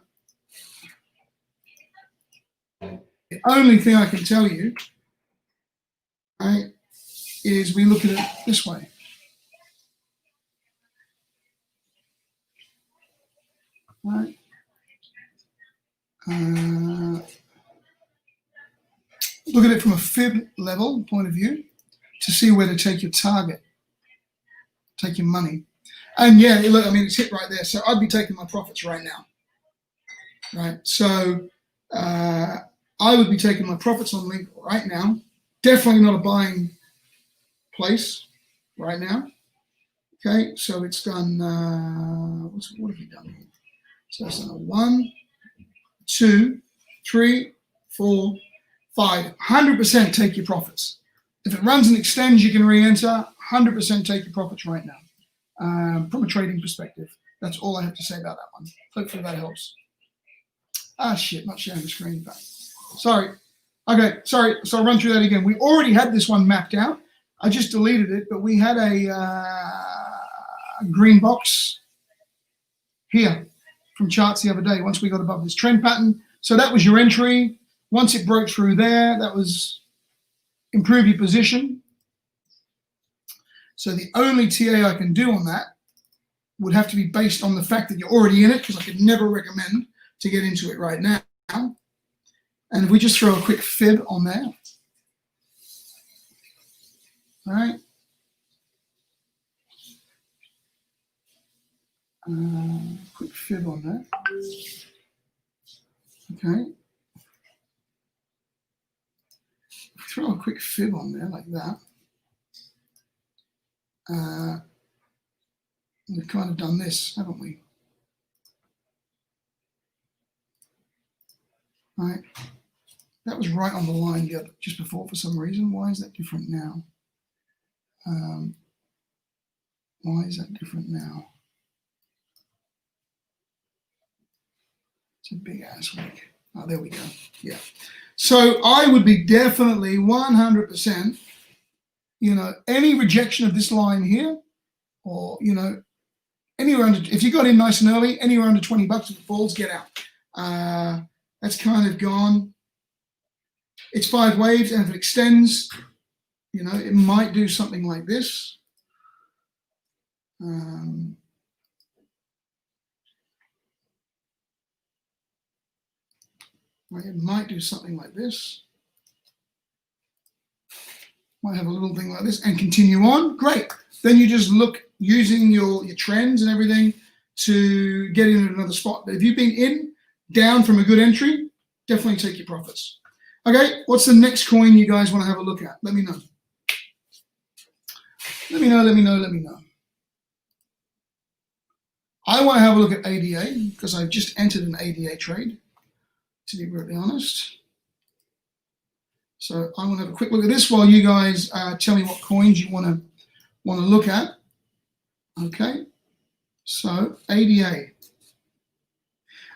only thing I can tell you, right, is we look at it this way. Right. Look at it from a fib level point of view to see where to take your target, take your money. And yeah, look, I mean, it's hit right there. So I'd be taking my profits right now. Right. So I would be taking my profits on Link right now. Definitely not a buying place right now. Okay. So it's done, what have we done here? So it's done a 1, 2, 3, 4, 5. 100% take your profits. If it runs and extends, you can re-enter. 100% take your profits right now. From a trading perspective, that's all I have to say about that one. Hopefully that helps. Ah, shit, not sharing the screen. But sorry. Okay, sorry. So I'll run through that again. We already had this one mapped out. I just deleted it, but we had a green box here from charts the other day once we got above this trend pattern. So that was your entry. Once it broke through there, that was improve your position. So the only TA I can do on that would have to be based on the fact that you're already in it, because I could never recommend to get into it right now. And if we just throw a quick fib on there, all right. Quick fib on that. Okay. Throw a quick fib on there like that. We've kind of done this, haven't we? Right. That was right on the line just before for some reason. Why is that different now? Why is that different now? It's a big ass week. Oh, there we go. Yeah. So I would be definitely 100%, you know, any rejection of this line here, or, you know, anywhere under, if you got in nice and early, anywhere under 20 bucks if it falls, get out. That's kind of gone. It's 5 waves, and if it extends, you know, it might do something like this. It might do something like this. Might have a little thing like this and continue on. Great. Then you just look using your trends and everything to get in at another spot. But if you've been in, down from a good entry, definitely take your profits. Okay, what's the next coin you guys want to have a look at? Let me know. Let me know. I want to have a look at ADA because I've just entered an ADA trade, to be brutally honest. So I want to have a quick look at this while you guys tell me what coins you want to look at. Okay, so ADA.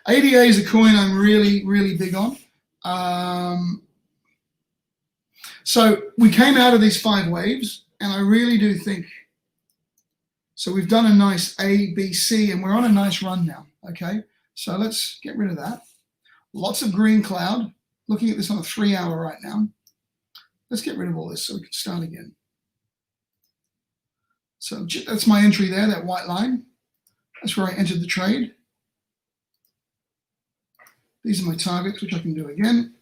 ADA is a coin I'm really, really big on. So we came out of these 5 waves, and I really do think, so we've done a nice A, B, C, and we're on a nice run now, okay? So let's get rid of that. Lots of green cloud. Looking at this on a 3-hour right now. Let's get rid of all this so we can start again. So that's my entry there, that white line. That's where I entered the trade. These are my targets, which I can do again.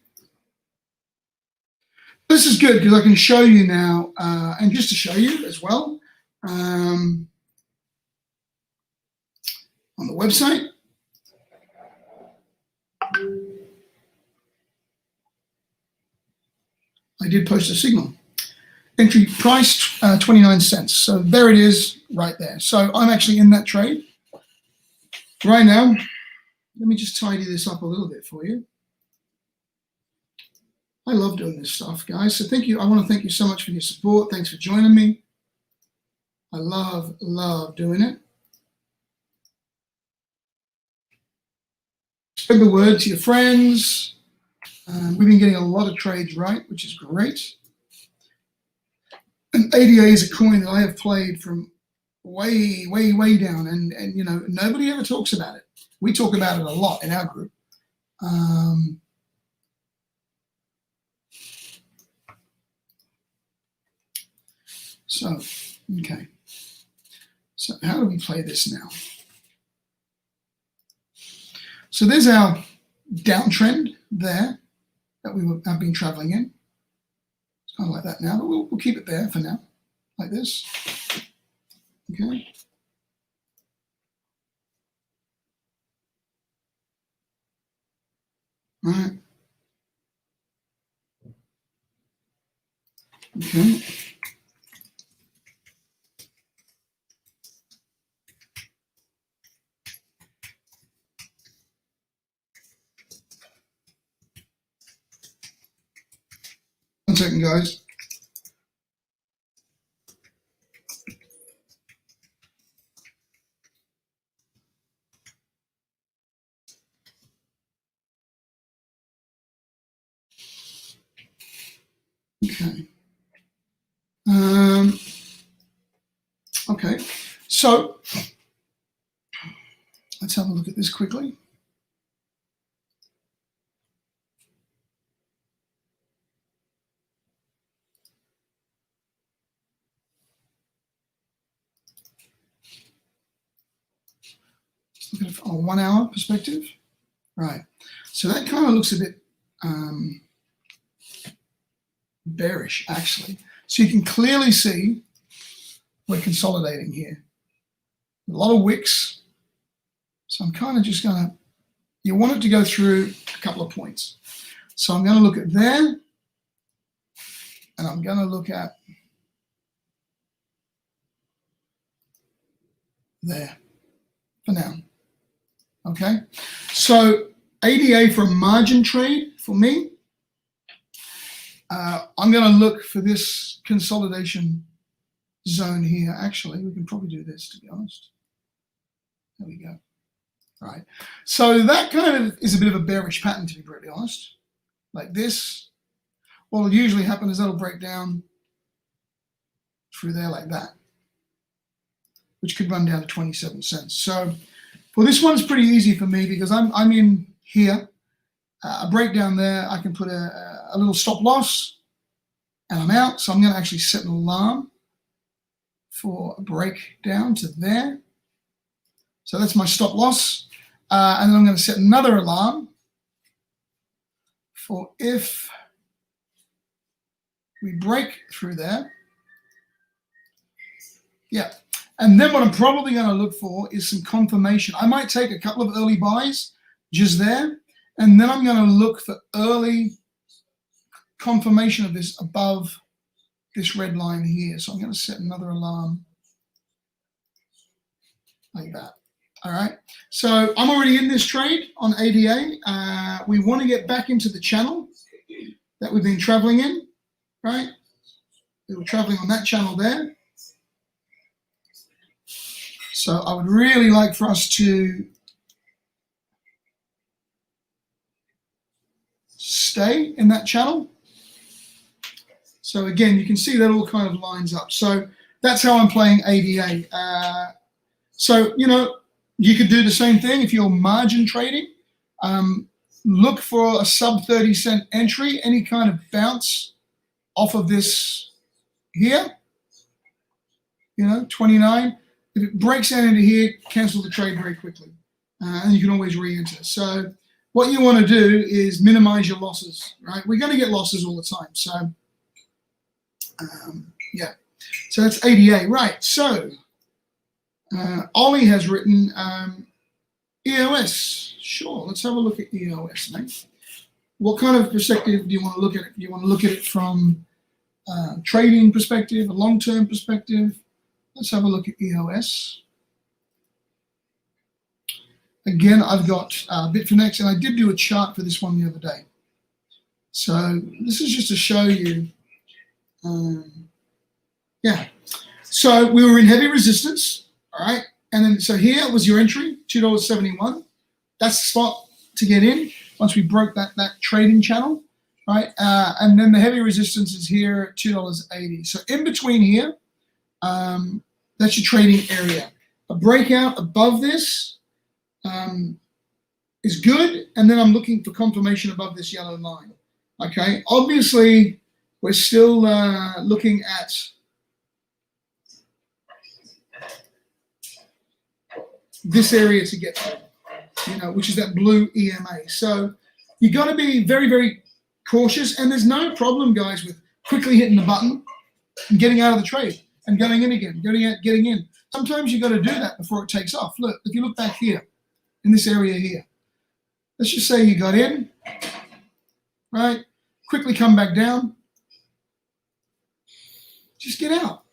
This is good because I can show you now, and just to show you as well, on the website. I did post a signal. Entry price 29 cents. So there it is right there. So I'm actually in that trade right now. Let me just tidy this up a little bit for you. I love doing this stuff, guys. So thank you. I want to thank you so much for your support. Thanks for joining me. I love doing it. Spread the word to your friends. We've been getting a lot of trades right, which is great. And ADA is a coin that I have played from way down, and you know, nobody ever talks about it. We talk about it a lot in our group. So, okay. So how do we play this now? So there's our downtrend there that we have been traveling in. It's kind of like that now, but we'll keep it there for now, like this. Okay. All right. Okay. One second, guys. Okay. Okay. So let's have a look at this quickly. Look at it from a 1 hour perspective. Right. So that kind of looks a bit bearish, actually. So you can clearly see we're consolidating here. A lot of wicks. So I'm kind of just going to, you want it to go through a couple of points. So I'm going to look at there, and I'm going to look at there for now. Okay, so ADA for a margin trade for me, I'm going to look for this consolidation zone here. Actually, we can probably do this, to be honest. There we go. Right. So that kind of is a bit of a bearish pattern, to be brutally honest. Like this. What will usually happen is that'll break down through there like that, which could run down to 27 cents. So well, this one's pretty easy for me because I'm in here. A breakdown there, I can put a little stop loss, and I'm out. So I'm going to actually set an alarm for a breakdown to there. So that's my stop loss. And then I'm going to set another alarm for if we break through there. Yeah. And then what I'm probably going to look for is some confirmation. I might take a couple of early buys just there, and then I'm going to look for early confirmation of this above this red line here. So I'm going to set another alarm like that. All right. So I'm already in this trade on ADA. We want to get back into the channel that we've been traveling in, right? We were traveling on that channel there. So I would really like for us to stay in that channel. So again, you can see that all kind of lines up. So that's how I'm playing ADA. So, you know, you could do the same thing if you're margin trading. Look for a sub 30 cent entry, any kind of bounce off of this here, you know, 29. If it breaks down into here, cancel the trade very quickly. And you can always re-enter. So what you want to do is minimize your losses, right? We're going to get losses all the time. So Yeah, so that's ADA, right? So Ollie has written EOS. Sure, let's have a look at EOS, mate. What kind of perspective do you want to look at it? Do you want to look at it from trading perspective, a long-term perspective? Let's have a look at EOS. Again, I've got Bitfinex, and I did do a chart for this one the other day. So this is just to show you, yeah. So we were in heavy resistance, all right? And then, so here was your entry, $2.71. That's the spot to get in once we broke that trading channel, right? And then the heavy resistance is here at $2.80. So in between here, that's your trading area. A breakout above this is good, and then I'm looking for confirmation above this yellow line. Okay, obviously we're still looking at this area to get to, which is that blue EMA. So you got to be very, very cautious, and there's no problem, guys, with quickly hitting the button and getting out of the trade and going in again, getting in. Sometimes you got to do that before it takes off. Look, if you look back here in this area here, let's just say you got in, right? Quickly come back down. Just get out.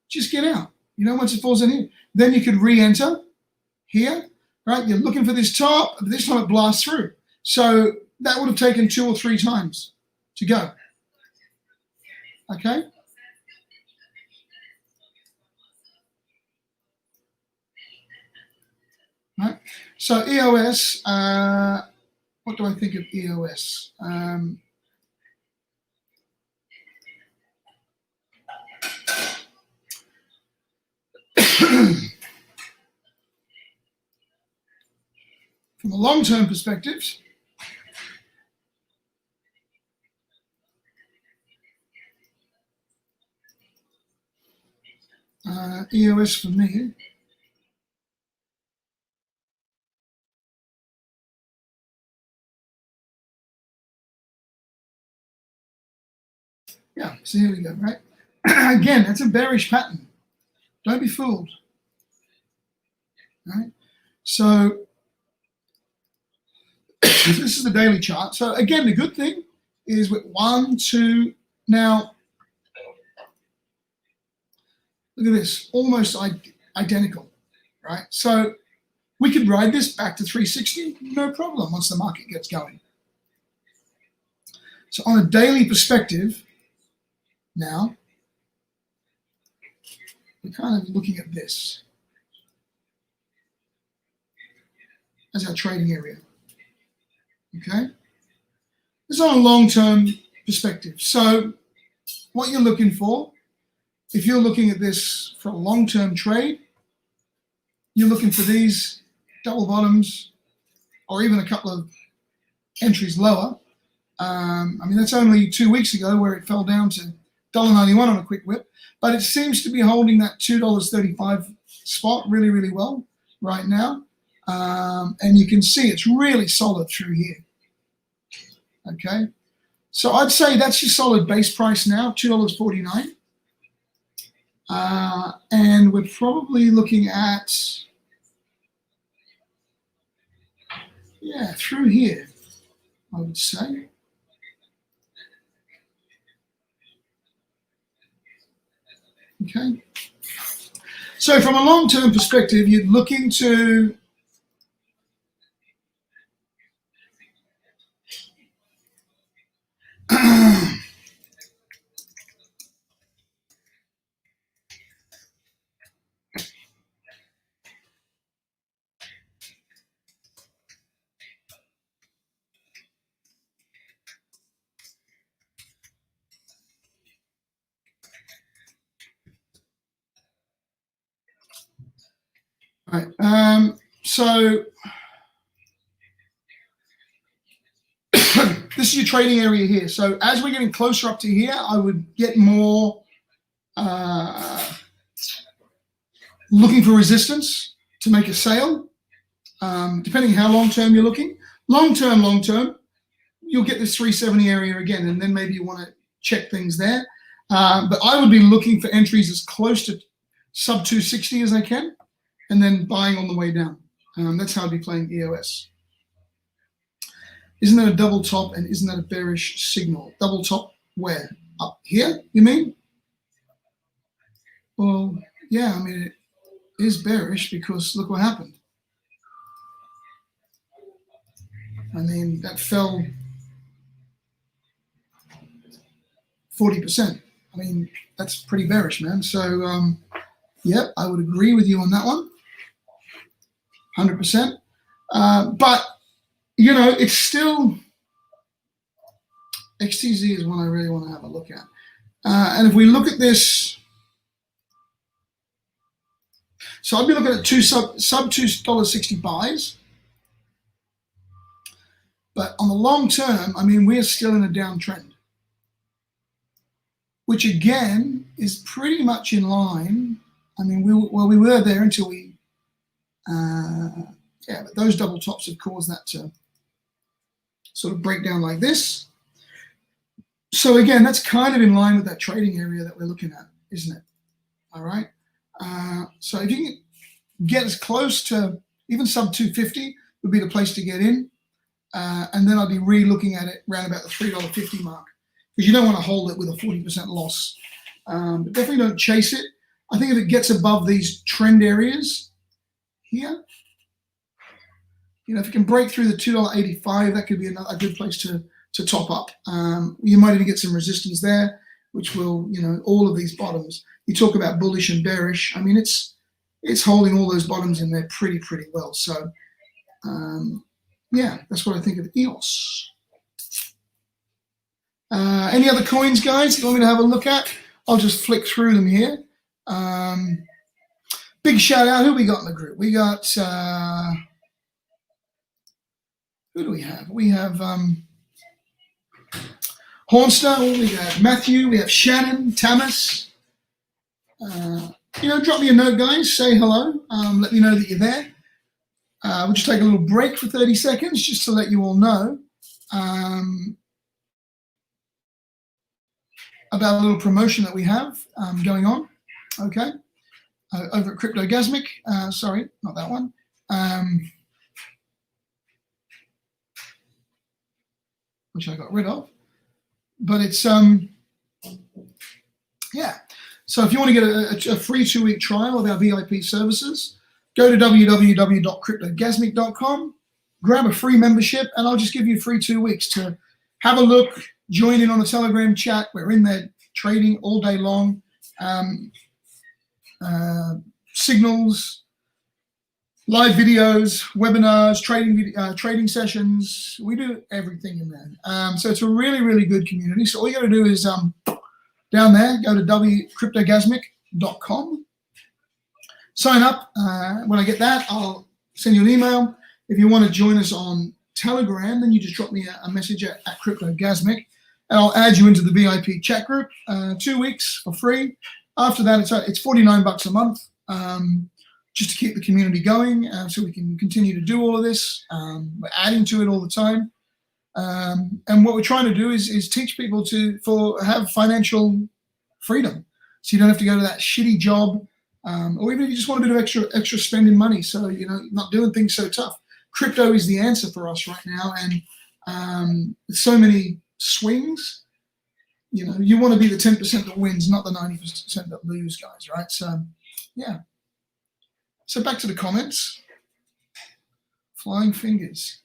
Just get out. Once it falls in here, then you could re-enter here, right? You're looking for this top, but this time it blasts through. So that would have taken 2 or 3 times to go. Okay? Right. So EOS, what do I think of EOS? From a long-term perspective, EOS for me, yeah, so here we go, right? Again, that's a bearish pattern. Don't be fooled. Right? So this is the daily chart. So again, the good thing is with 1, 2, now, look at this, almost identical, right? So we could ride this back to 360, no problem, once the market gets going. So on a daily perspective, now, we're kind of looking at this as our trading area. Okay? This is on a long-term perspective. So what you're looking for, if you're looking at this for a long-term trade, you're looking for these double bottoms or even a couple of entries lower. I mean, that's only 2 weeks ago where it fell down to $1.91 on a quick whip, but it seems to be holding that $2.35 spot really, really well right now. And you can see it's really solid through here. Okay, so I'd say that's your solid base price now, $2.49. And we're probably looking at, yeah, through here, I would say. Okay. So from a long-term perspective, you're looking to right. So this is your trading area here. So as we're getting closer up to here, I would get more looking for resistance to make a sale, depending how long-term you're looking. Long-term, you'll get this 370 area again, and then maybe you want to check things there. But I would be looking for entries as close to sub 260 as I can, and then buying on the way down. That's how I'd be playing EOS. Isn't that a double top, and isn't that a bearish signal? Double top where? Up here, you mean? Well, yeah, I mean, it is bearish because look what happened. I mean, that fell 40%. I mean, that's pretty bearish, man. So, yeah, I would agree with you on that one, 100%. But, you know, it's still, XTZ is one I really want to have a look at. And if we look at this, so I'd be looking at sub $2.60 buys. But on the long term, I mean, we're still in a downtrend, which again is pretty much in line. I mean, we were there until we, yeah, but those double tops have caused that to sort of break down like this. So again, that's kind of in line with that trading area that we're looking at, isn't it? All right. So if you can get as close to even sub 250 would be the place to get in. And then I'd be re-looking at it around about the $3.50 mark, because you don't want to hold it with a 40% loss. But definitely don't chase it. I think if it gets above these trend areas here, you know, if it can break through the $2.85, that could be a good place to top up. You might even get some resistance there, which will, you know, all of these bottoms. You talk about bullish and bearish. I mean, it's holding all those bottoms in there pretty well. So, yeah, that's what I think of EOS. Any other coins, guys, you want me to have a look at? I'll just flick through them here. Big shout out. Who we got in the group? We got, who do we have? We have Hornstar, we have Matthew, we have Shannon, Tamas. You know, drop me a note, guys. Say hello. Let me know that you're there. We'll just take a little break for 30 seconds just to let you all know about a little promotion that we have going on. Okay. Over at Cryptogasmic. Sorry, not that one. Which I got rid of. But it's, yeah. So if you want to get a free 2-week trial of our VIP services, go to www.cryptogasmic.com, grab a free membership, and I'll just give you free 2 weeks to have a look, join in on the Telegram chat. We're in there trading all day long. Signals, live videos, webinars, trading sessions. We do everything in there. So it's a really good community. So all you got to do is down there, go to cryptogasmic.com. Sign up. When I get that, I'll send you an email. If you want to join us on Telegram, then you just drop me a message at Cryptogasmic, and I'll add you into the VIP chat group. 2 weeks for free. After that, it's $49 a month, just to keep the community going, so we can continue to do all of this. We're adding to it all the time. And what we're trying to do is teach people to have financial freedom, so you don't have to go to that shitty job, or even if you just want a bit of extra spending money, so you know, not doing things so tough. Crypto is the answer for us right now, and so many swings. You know, you want to be the 10% that wins, not the 90% that lose, guys. Right? So, yeah. So back to the comments. Flying fingers.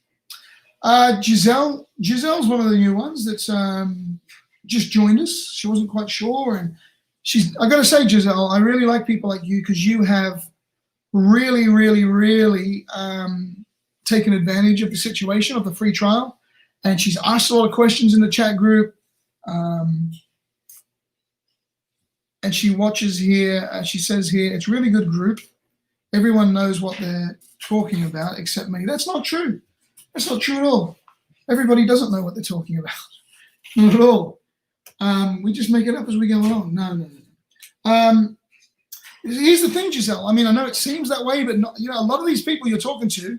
Giselle's one of the new ones that's just joined us. She wasn't quite sure, and I got to say, Giselle, I really like people like you, because you have really taken advantage of the situation of the free trial, and she's asked a lot of questions in the chat group, and she watches here. She says here, it's a really good group. Everyone knows what they're talking about except me. That's not true. That's not true at all. Everybody doesn't know what they're talking about. Not at all. We just make it up as we go along. No. Here's the thing, Giselle. I mean, I know it seems that way, but not, you know, a lot of these people you're talking to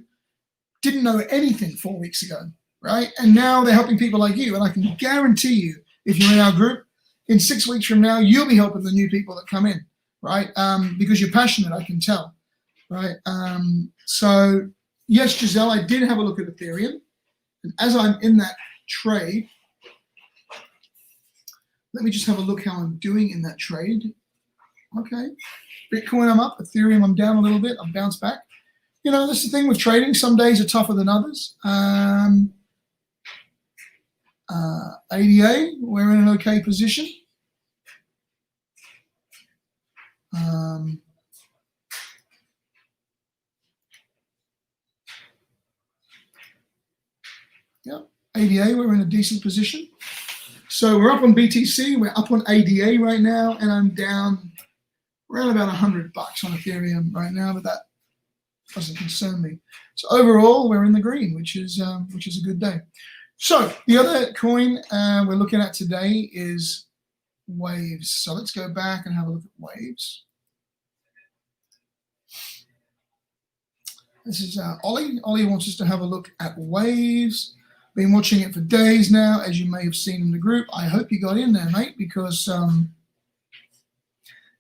didn't know anything 4 weeks ago, right? And now they're helping people like you. And I can guarantee you, if you're in our group, in 6 weeks from now, you'll be helping the new people that come in, right? Because you're passionate, I can tell, right? So yes, Giselle, I did have a look at Ethereum. And as I'm in that trade, let me just have a look how I'm doing in that trade. Okay, Bitcoin, I'm up. Ethereum, I'm down a little bit. I've bounced back. You know, that's the thing with trading. Some days are tougher than others. ADA, we're in an okay position. Yep, ADA, we're in a decent position. So we're up on BTC, we're up on ADA right now, and I'm down around about $100 on Ethereum right now, but that doesn't concern me. So overall, we're in the green, which is a good day. So the other coin we're looking at today is Waves. So let's go back and have a look at Waves. This is Ollie. Ollie wants us to have a look at Waves. Been watching it for days now, as you may have seen in the group. I hope you got in there, mate, because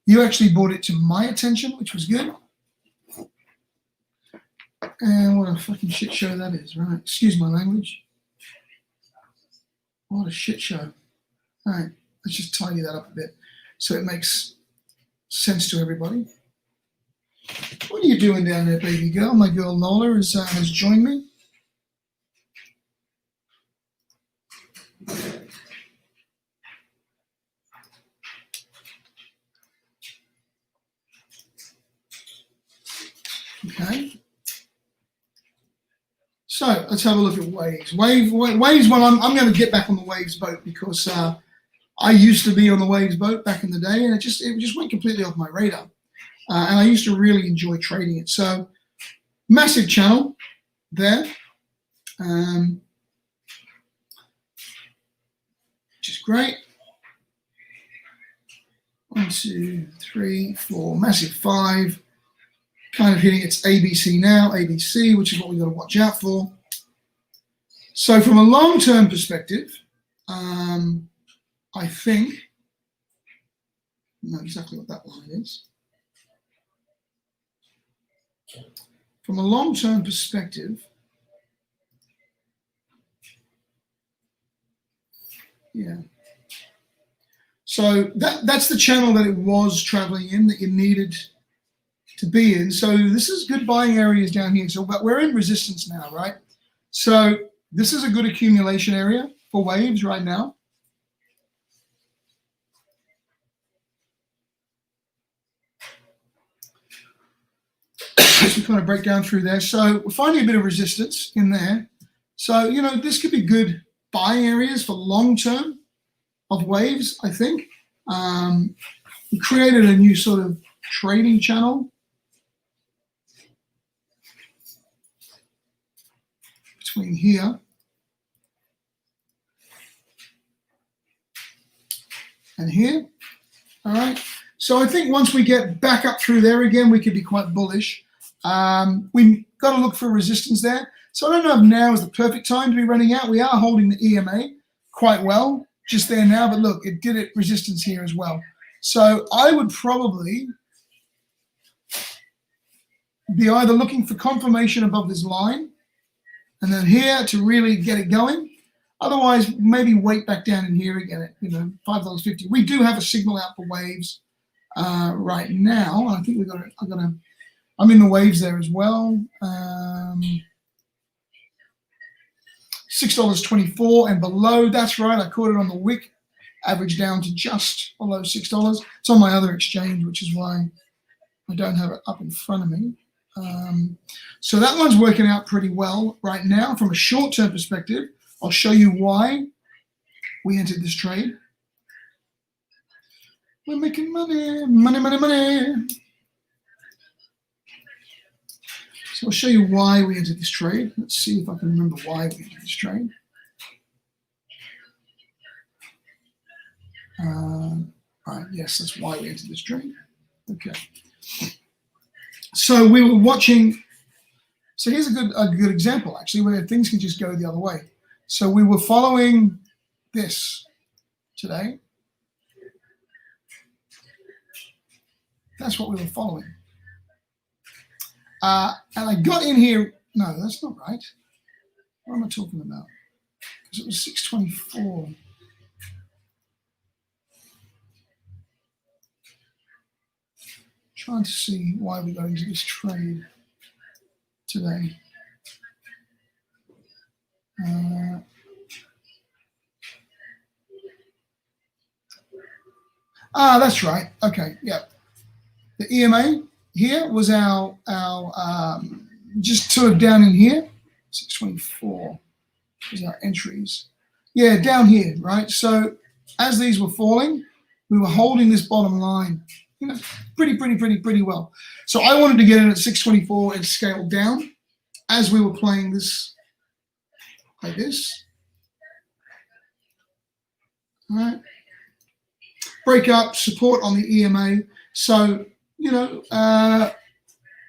you actually brought it to my attention, which was good. And what a fucking shit show that is, right? Excuse my language. What a shit show. All right, let's just tidy that up a bit so it makes sense to everybody. What are you doing down there, baby girl? My girl Nola has joined me. Okay. So let's have a look at Waves. Waves. Well, I'm going to get back on the Waves boat because I used to be on the Waves boat back in the day, and it just went completely off my radar. And I used to really enjoy trading it. So massive channel there, which is great. 1, 2, 3, 4, massive 5. Kind of hitting its ABC now, ABC, which is what we've got to watch out for. So from a long-term perspective, I think, I know exactly what that line is. From a long-term perspective, yeah. So that's the channel that it was traveling in that you needed to be in. So this is good buying areas down here. So, but we're in resistance now, right? So this is a good accumulation area for Waves right now. So we kind of break down through there. So we're finding a bit of resistance in there. So, you know, this could be good buying areas for long term of Waves, I think. We created a new sort of trading channel between here and here. All right. So I think once we get back up through there again, we could be quite bullish. We've got to look for resistance there. So I don't know if now is the perfect time to be running out. We are holding the EMA quite well just there now, but look, it did it resistance here as well. So I would probably be either looking for confirmation above this line and then here to really get it going. Otherwise, maybe wait back down in here again at, you know, $5.50. We do have a signal out for Waves right now. I think I'm in the Waves there as well. $6.24 and below. That's right. I caught it on the wick, average down to just below $6. It's on my other exchange, which is why I don't have it up in front of me. So that one's working out pretty well right now. From a short-term perspective, I'll show you why we entered this trade. We're making money, money, money, money. So I'll show you why we entered this trade. Let's see if I can remember why we entered this trade. Right, yes, that's why we entered this trade. Okay. So we were watching. So here's a good example, actually, where things can just go the other way. So we were following this today. That's what we were following. And I got in here. No, that's not right. What am I talking about? Because it was 624. Trying to see why we got into this trade today. That's right. Okay, yeah. The EMA here was our just sort of down in here. 624 is our entries. Yeah, down here, right? So as these were falling, we were holding this bottom line, you know, pretty well. So I wanted to get in at 624 and scale down as we were playing this like this. All right. Break up, support on the EMA. So, you know,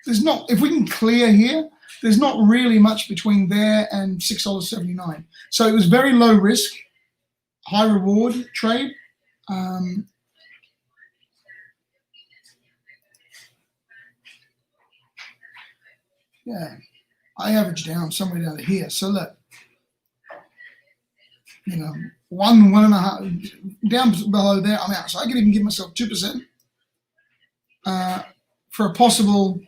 there's not, if we can clear here, there's not really much between there and $6.79. So it was very low risk, high reward trade. Yeah, I averaged down somewhere down here. So look, you know, 1.5 down below there, I'm out. So I could even give myself 2% for a possible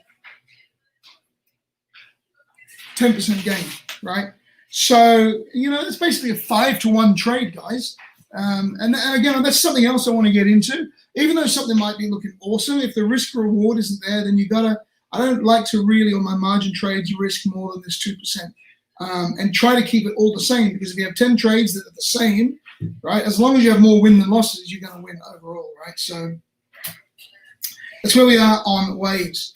10% gain, right? So, you know, it's basically a 5-to-1 trade, guys. And again, that's something else I want to get into. Even though something might be looking awesome, if the risk reward isn't there, then you gotta, I don't like to really, on my margin trades, risk more than this 2%. And try to keep it all the same, because if you have 10 trades that are the same, right, as long as you have more win than losses, you're going to win overall, right? So that's where we are on waves.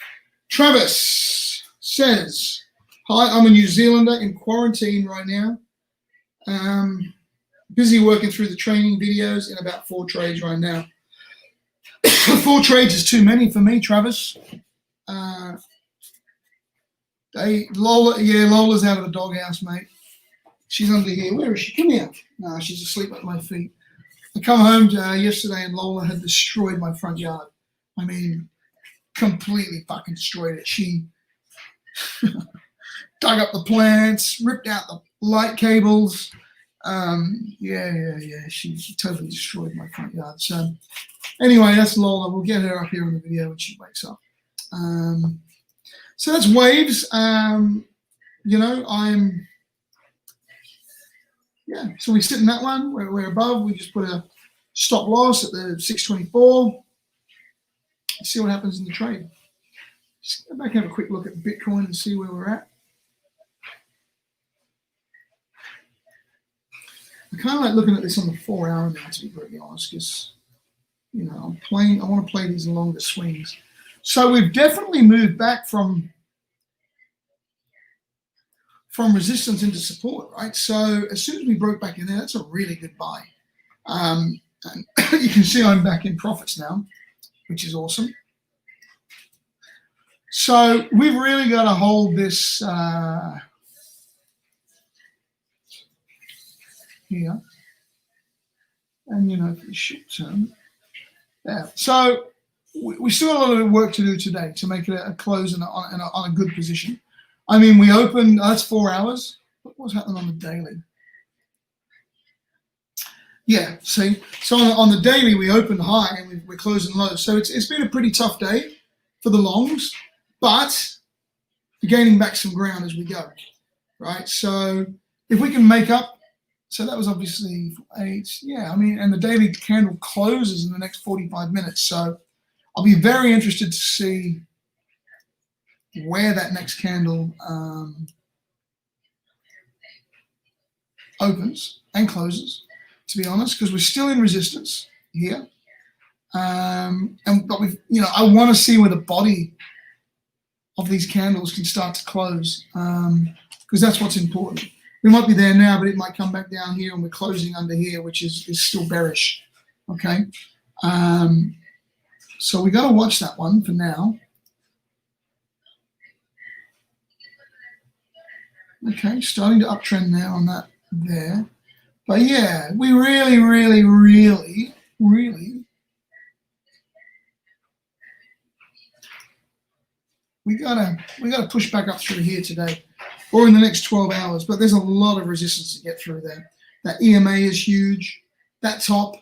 Travis says, hi, I'm a New Zealander in quarantine right now. Busy working through the training videos in about 4 trades right now. 4 trades is too many for me, Travis. Lola's out of the doghouse, mate. She's under here. Where is she? Come here. No, she's asleep at my feet. I come home yesterday and Lola had destroyed my front yard. I mean, completely fucking destroyed it. She dug up the plants, ripped out the light cables. She totally destroyed my front yard. So anyway, that's Lola. We'll get her up here on the video when she wakes up. So that's waves. You know, so we sit in that one. We're above. We just put a stop loss at the 624. See what happens in the trade. Just go back and have a quick look at Bitcoin and see where we're at. I kind of like looking at this on the 4-hour now, to be very honest, because, you know, I want to play these longer swings. So we've definitely moved back from resistance into support, right? So as soon as we broke back in there, that's a really good buy. And you can see I'm back in profits now, which is awesome. So we've really got to hold this here. And, you know, for the short term, there. So we still have a lot of work to do today to make it a close and on a good position. I mean, we opened, that's 4 hours. What's happening on the daily? Yeah, see, so on the daily, we opened high and we're closing low. So it's been a pretty tough day for the longs, but we're gaining back some ground as we go, right? So if we can make up, so that was obviously 8, yeah, I mean, and the daily candle closes in the next 45 minutes. So I'll be very interested to see where that next candle opens and closes, to be honest, because we're still in resistance here. But we've, you know, I want to see where the body of these candles can start to close, because that's what's important. We might be there now, but it might come back down here and we're closing under here, which is still bearish. Okay. So we got to watch that one for now. Okay, starting to uptrend now on that there. But yeah, we really we gotta push back up through here today, or in the next 12 hours. But there's a lot of resistance to get through there. That EMA is huge. That top,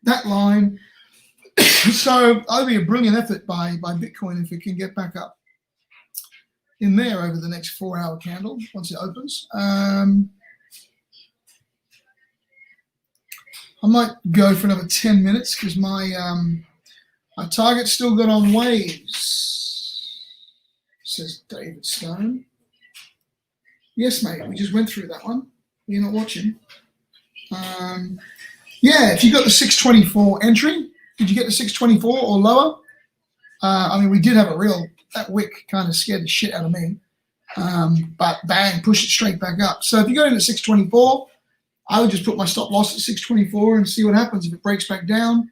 that line. So that'll be a brilliant effort by Bitcoin if it can get back up in there over the next 4-hour candle once it opens. I might go for another 10 minutes because my target's still got on waves, says David Stone. Yes, mate, we just went through that one. You're not watching. Yeah, if you got the 624 entry, did you get the 624 or lower? I mean, we did have that wick kind of scared the shit out of me. But bang, push it straight back up. So if you go in at 624, I would just put my stop loss at 624 and see what happens. If it breaks back down,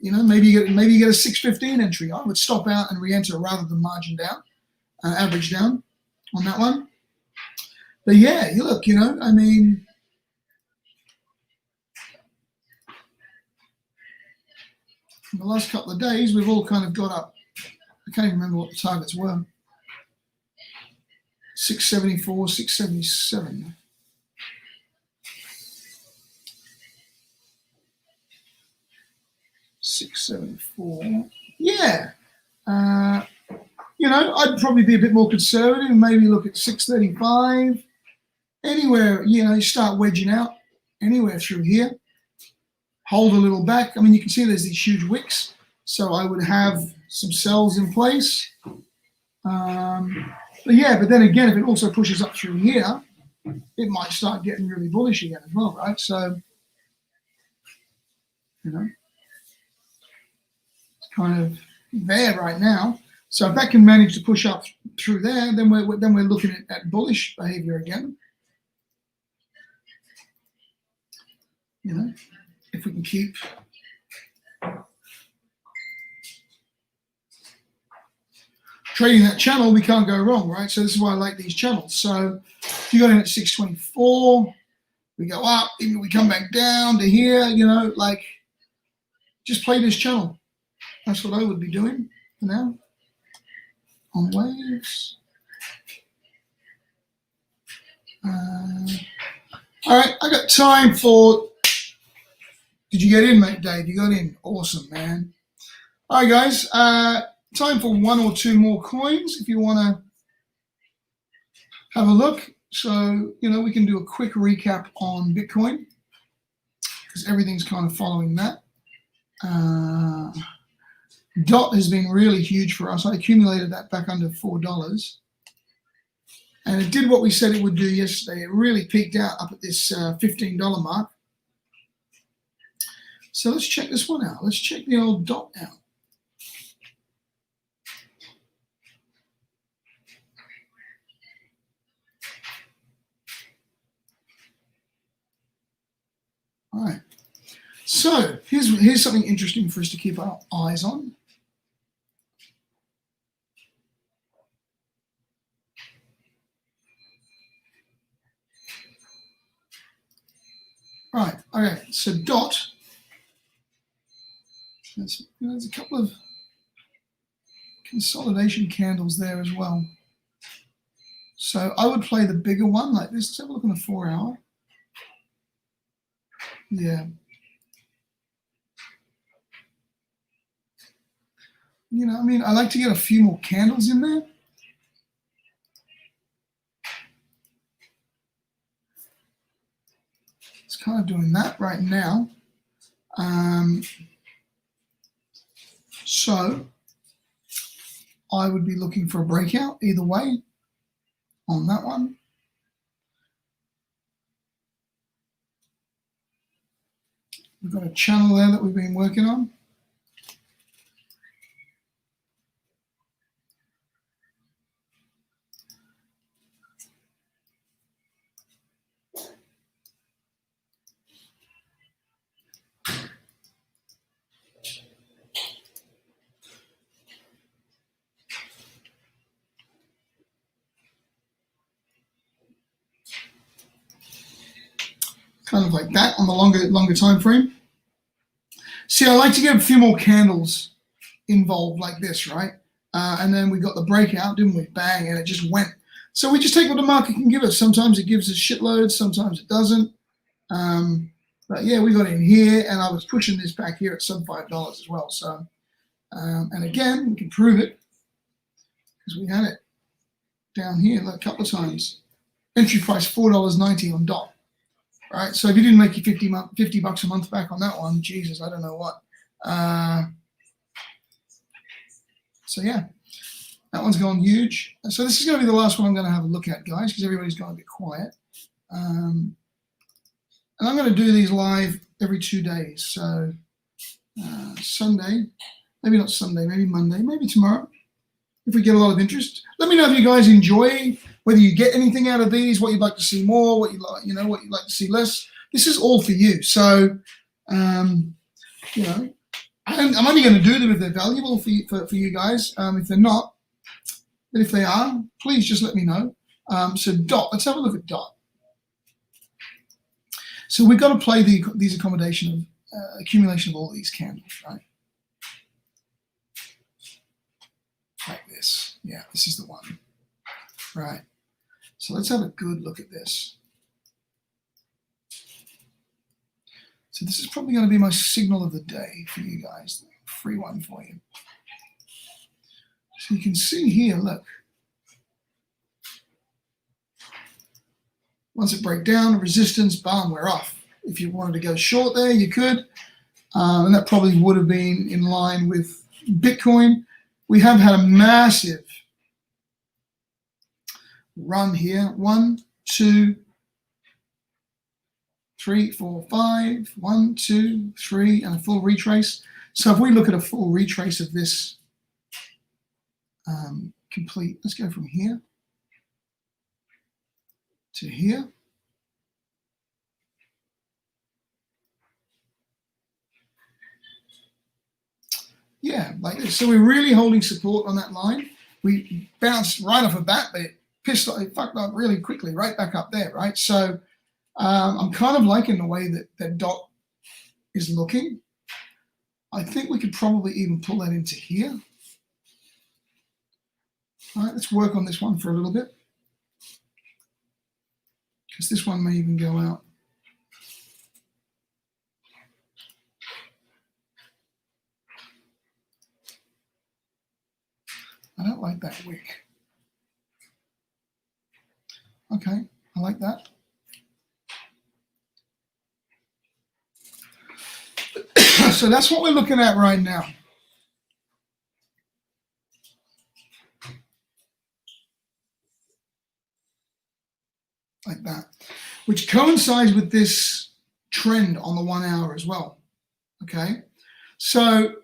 maybe you get a 615 entry. I would stop out and re-enter rather than margin down, average down on that one. But yeah, you look, I mean, in the last couple of days, we've all kind of got up. I can't even remember what the targets were. 674, 677. $674. Yeah. I'd probably be a bit more conservative and maybe look at 635. Anywhere, you start wedging out anywhere through here. Hold a little back. I mean, you can see there's these huge wicks. So I would have some sells in place. But then again, if it also pushes up through here, it might start getting really bullish again as well, right? So, it's kind of there right now. So if that can manage to push up through there, then we're looking at bullish behavior again. If we can keep trading that channel, we can't go wrong, right? So this is why I like these channels. So if you got in at 624, we go up, even we come back down to here, just play this channel. That's what I would be doing for now. On waves. All right, I got time for. Did you get in, mate, Dave? You got in. Awesome, man. All right, guys. Time for one or two more coins if you want to have a look. So, we can do a quick recap on Bitcoin because everything's kind of following that. DOT has been really huge for us. I accumulated that back under $4. And it did what we said it would do yesterday. It really peaked out up at this $15 mark. So let's check this one out. Let's check the old DOT out. All right. So here's something interesting for us to keep our eyes on. Right. Okay. So DOT. There's a couple of consolidation candles there as well. So I would play the bigger one like this. Let's have a look on the 4-hour. Yeah. I like to get a few more candles in there. It's kind of doing that right now. So I would be looking for a breakout either way on that one. We've got a channel there that we've been working on. Kind of like that on the longer time frame. See, I like to get a few more candles involved like this, right? and then we got the breakout, didn't we? Bang, and it just went. So we just take what the market can give us. Sometimes it gives us shitloads, sometimes it doesn't. But yeah, we got in here, and I was pushing this back here at sub $5 as well. So, and again, we can prove it because we had it down here like a couple of times. Entry price $4.90 on DOT. Right, so if you didn't make your 50 bucks a month back on that one, Jesus, I don't know what. So yeah, that one's gone huge. So this is going to be the last one I'm going to have a look at, guys, because everybody's gone a bit quiet. And I'm going to do these live every 2 days. So Sunday, maybe not Sunday, maybe Monday, maybe tomorrow, if we get a lot of interest. Let me know if you guys enjoy, whether you get anything out of these, what you'd like to see more, what you like, what you'd like to see less. This is all for you. So, I'm only going to do them if they're valuable for you guys. If they're not, but if they are, please just let me know. So DOT, let's have a look at DOT. So we've got to play these accumulation of all these candles, right? Like this. Yeah, this is the one. Right. So let's have a good look at this. So this is probably going to be my signal of the day for you guys. Free one for you. So you can see here, look. Once it breaks down, resistance, bam, we're off. If you wanted to go short there, you could. And that probably would have been in line with Bitcoin. We have had a massive run here. 1, 2, 3, 4, 5. 1, 2, 3, and a full retrace. So if we look at a full retrace of this complete, let's go from here to here. Yeah, like this. So we're really holding support on that line. We bounced right off a bat, but it fucked up really quickly, right back up there, right? So I'm kind of liking the way that DOT is looking. I think we could probably even pull that into here. All right, let's work on this one for a little bit, because this one may even go out. I don't like that wick. Okay, I like that. So that's what we're looking at right now. Like that, which coincides with this trend on the 1 hour as well. Okay, so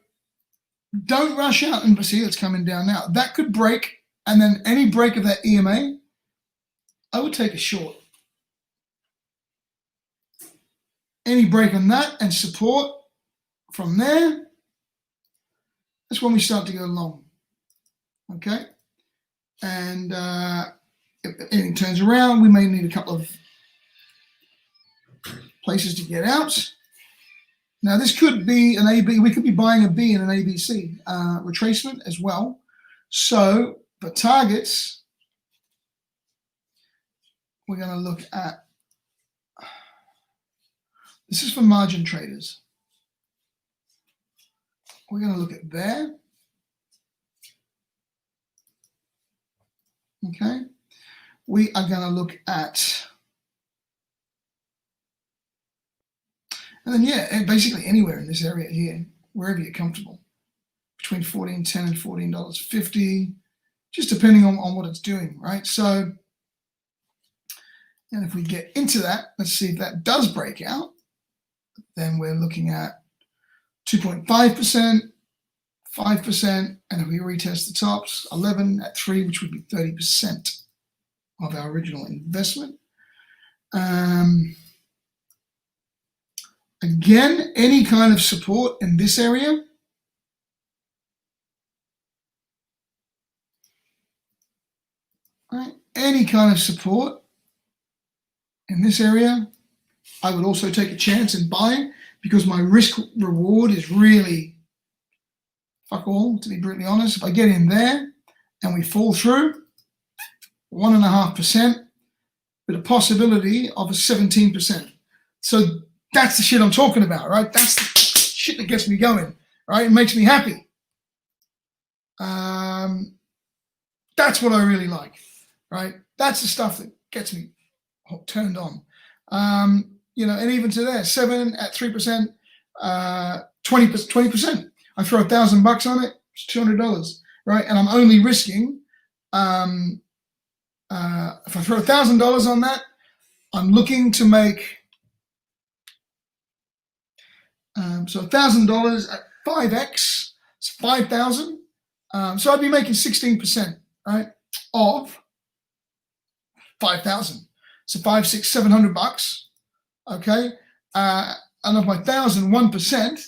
don't rush out and see it's coming down now. That could break, and then any break of that EMA, I would take a short. Any break on that and support from there, that's when we start to go long. Okay, and if anything turns around, we may need a couple of places to get out. Now, this could be an AB. We could be buying a B in an ABC retracement as well. So for targets, we're going to look at, this is for margin traders. We're going to look at there. Okay. We are going to look at, and then yeah, basically anywhere in this area here, wherever you're comfortable, between $14.10 and $14.50, just depending on what it's doing, right? So, and if we get into that, let's see if that does break out, then we're looking at 2.5%, 5%, and if we retest the tops, 11 at 3, which would be 30% of our original investment. Again, any kind of support in this area, right? Any kind of support in this area, I would also take a chance in buying, because my risk reward is really fuck all, to be brutally honest. If I get in there and we fall through, 1.5%, with a possibility of a 17%. So that's the shit I'm talking about, right? That's the shit that gets me going, right? It makes me happy. That's what I really like, right? That's the stuff that gets me turned on. You know, and even to there, 7 at 3%, 20%. I throw $1,000 on it, it's $200, right? And I'm only risking, if I throw $1,000 on that, I'm looking to make, so $1,000 at 5x, it's 5,000. So I'd be making 16%, right, of 5,000. So $500, $600, $700, okay? And of my 1,000, 1%,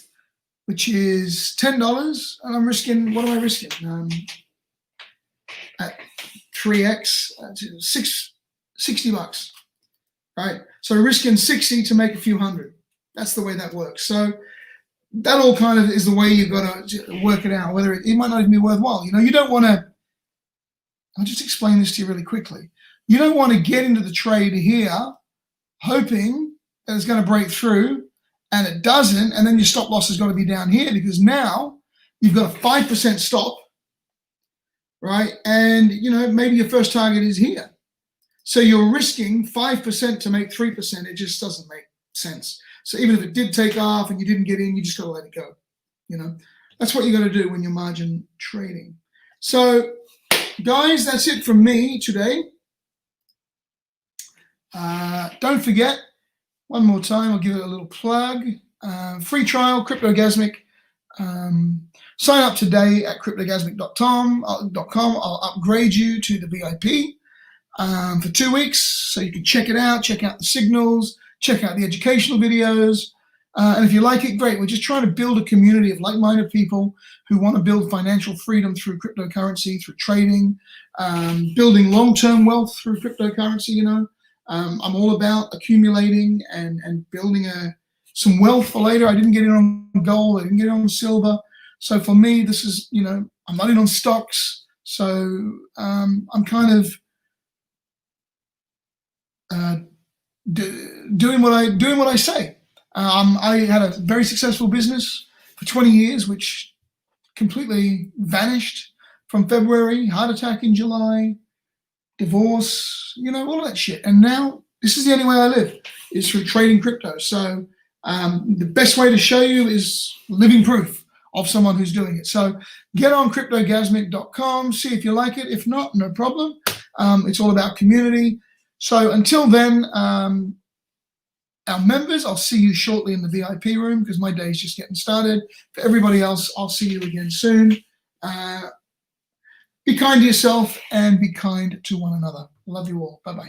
which is $10, and I'm risking, what am I risking? At 3x, $60, right? So risking 60 to make a few hundred. That's the way that works. So that all kind of is the way you've got to work it out, whether it might not even be worthwhile. You know, you don't want to, I'll just explain this to you really quickly. You don't want to get into the trade here hoping that it's going to break through and it doesn't, and then your stop loss is going to be down here because now you've got a 5% stop, right? And, you know, maybe your first target is here. So you're risking 5% to make 3%. It just doesn't make sense. So even if it did take off and you didn't get in, you just got to let it go. You know, that's what you got to do when you're margin trading. So guys, that's it from me today. Don't forget, one more time, I'll give it a little plug. Free trial, Cryptogasmic. Sign up today at cryptogasmic.com. I'll upgrade you to the VIP for 2 weeks so you can check it out, check out the signals, check out the educational videos. And if you like it, great. We're just trying to build a community of like-minded people who want to build financial freedom through cryptocurrency, through trading, building long-term wealth through cryptocurrency, you know. I'm all about accumulating and building some wealth for later. I didn't get in on gold. I didn't get in on silver. So for me, this is, you know, I'm not in on stocks. So I'm kind of doing what I say. I had a very successful business for 20 years, which completely vanished from February, heart attack in July, divorce, you know, all that shit. And now this is the only way I live, is through trading crypto. So the best way to show you is living proof of someone who's doing it. So get on cryptogasmic.com, see if you like it. If not, no problem. It's all about community. So until then, our members, I'll see you shortly in the VIP room because my day is just getting started. For everybody else, I'll see you again soon. Be kind to yourself and be kind to one another. Love you all. Bye-bye.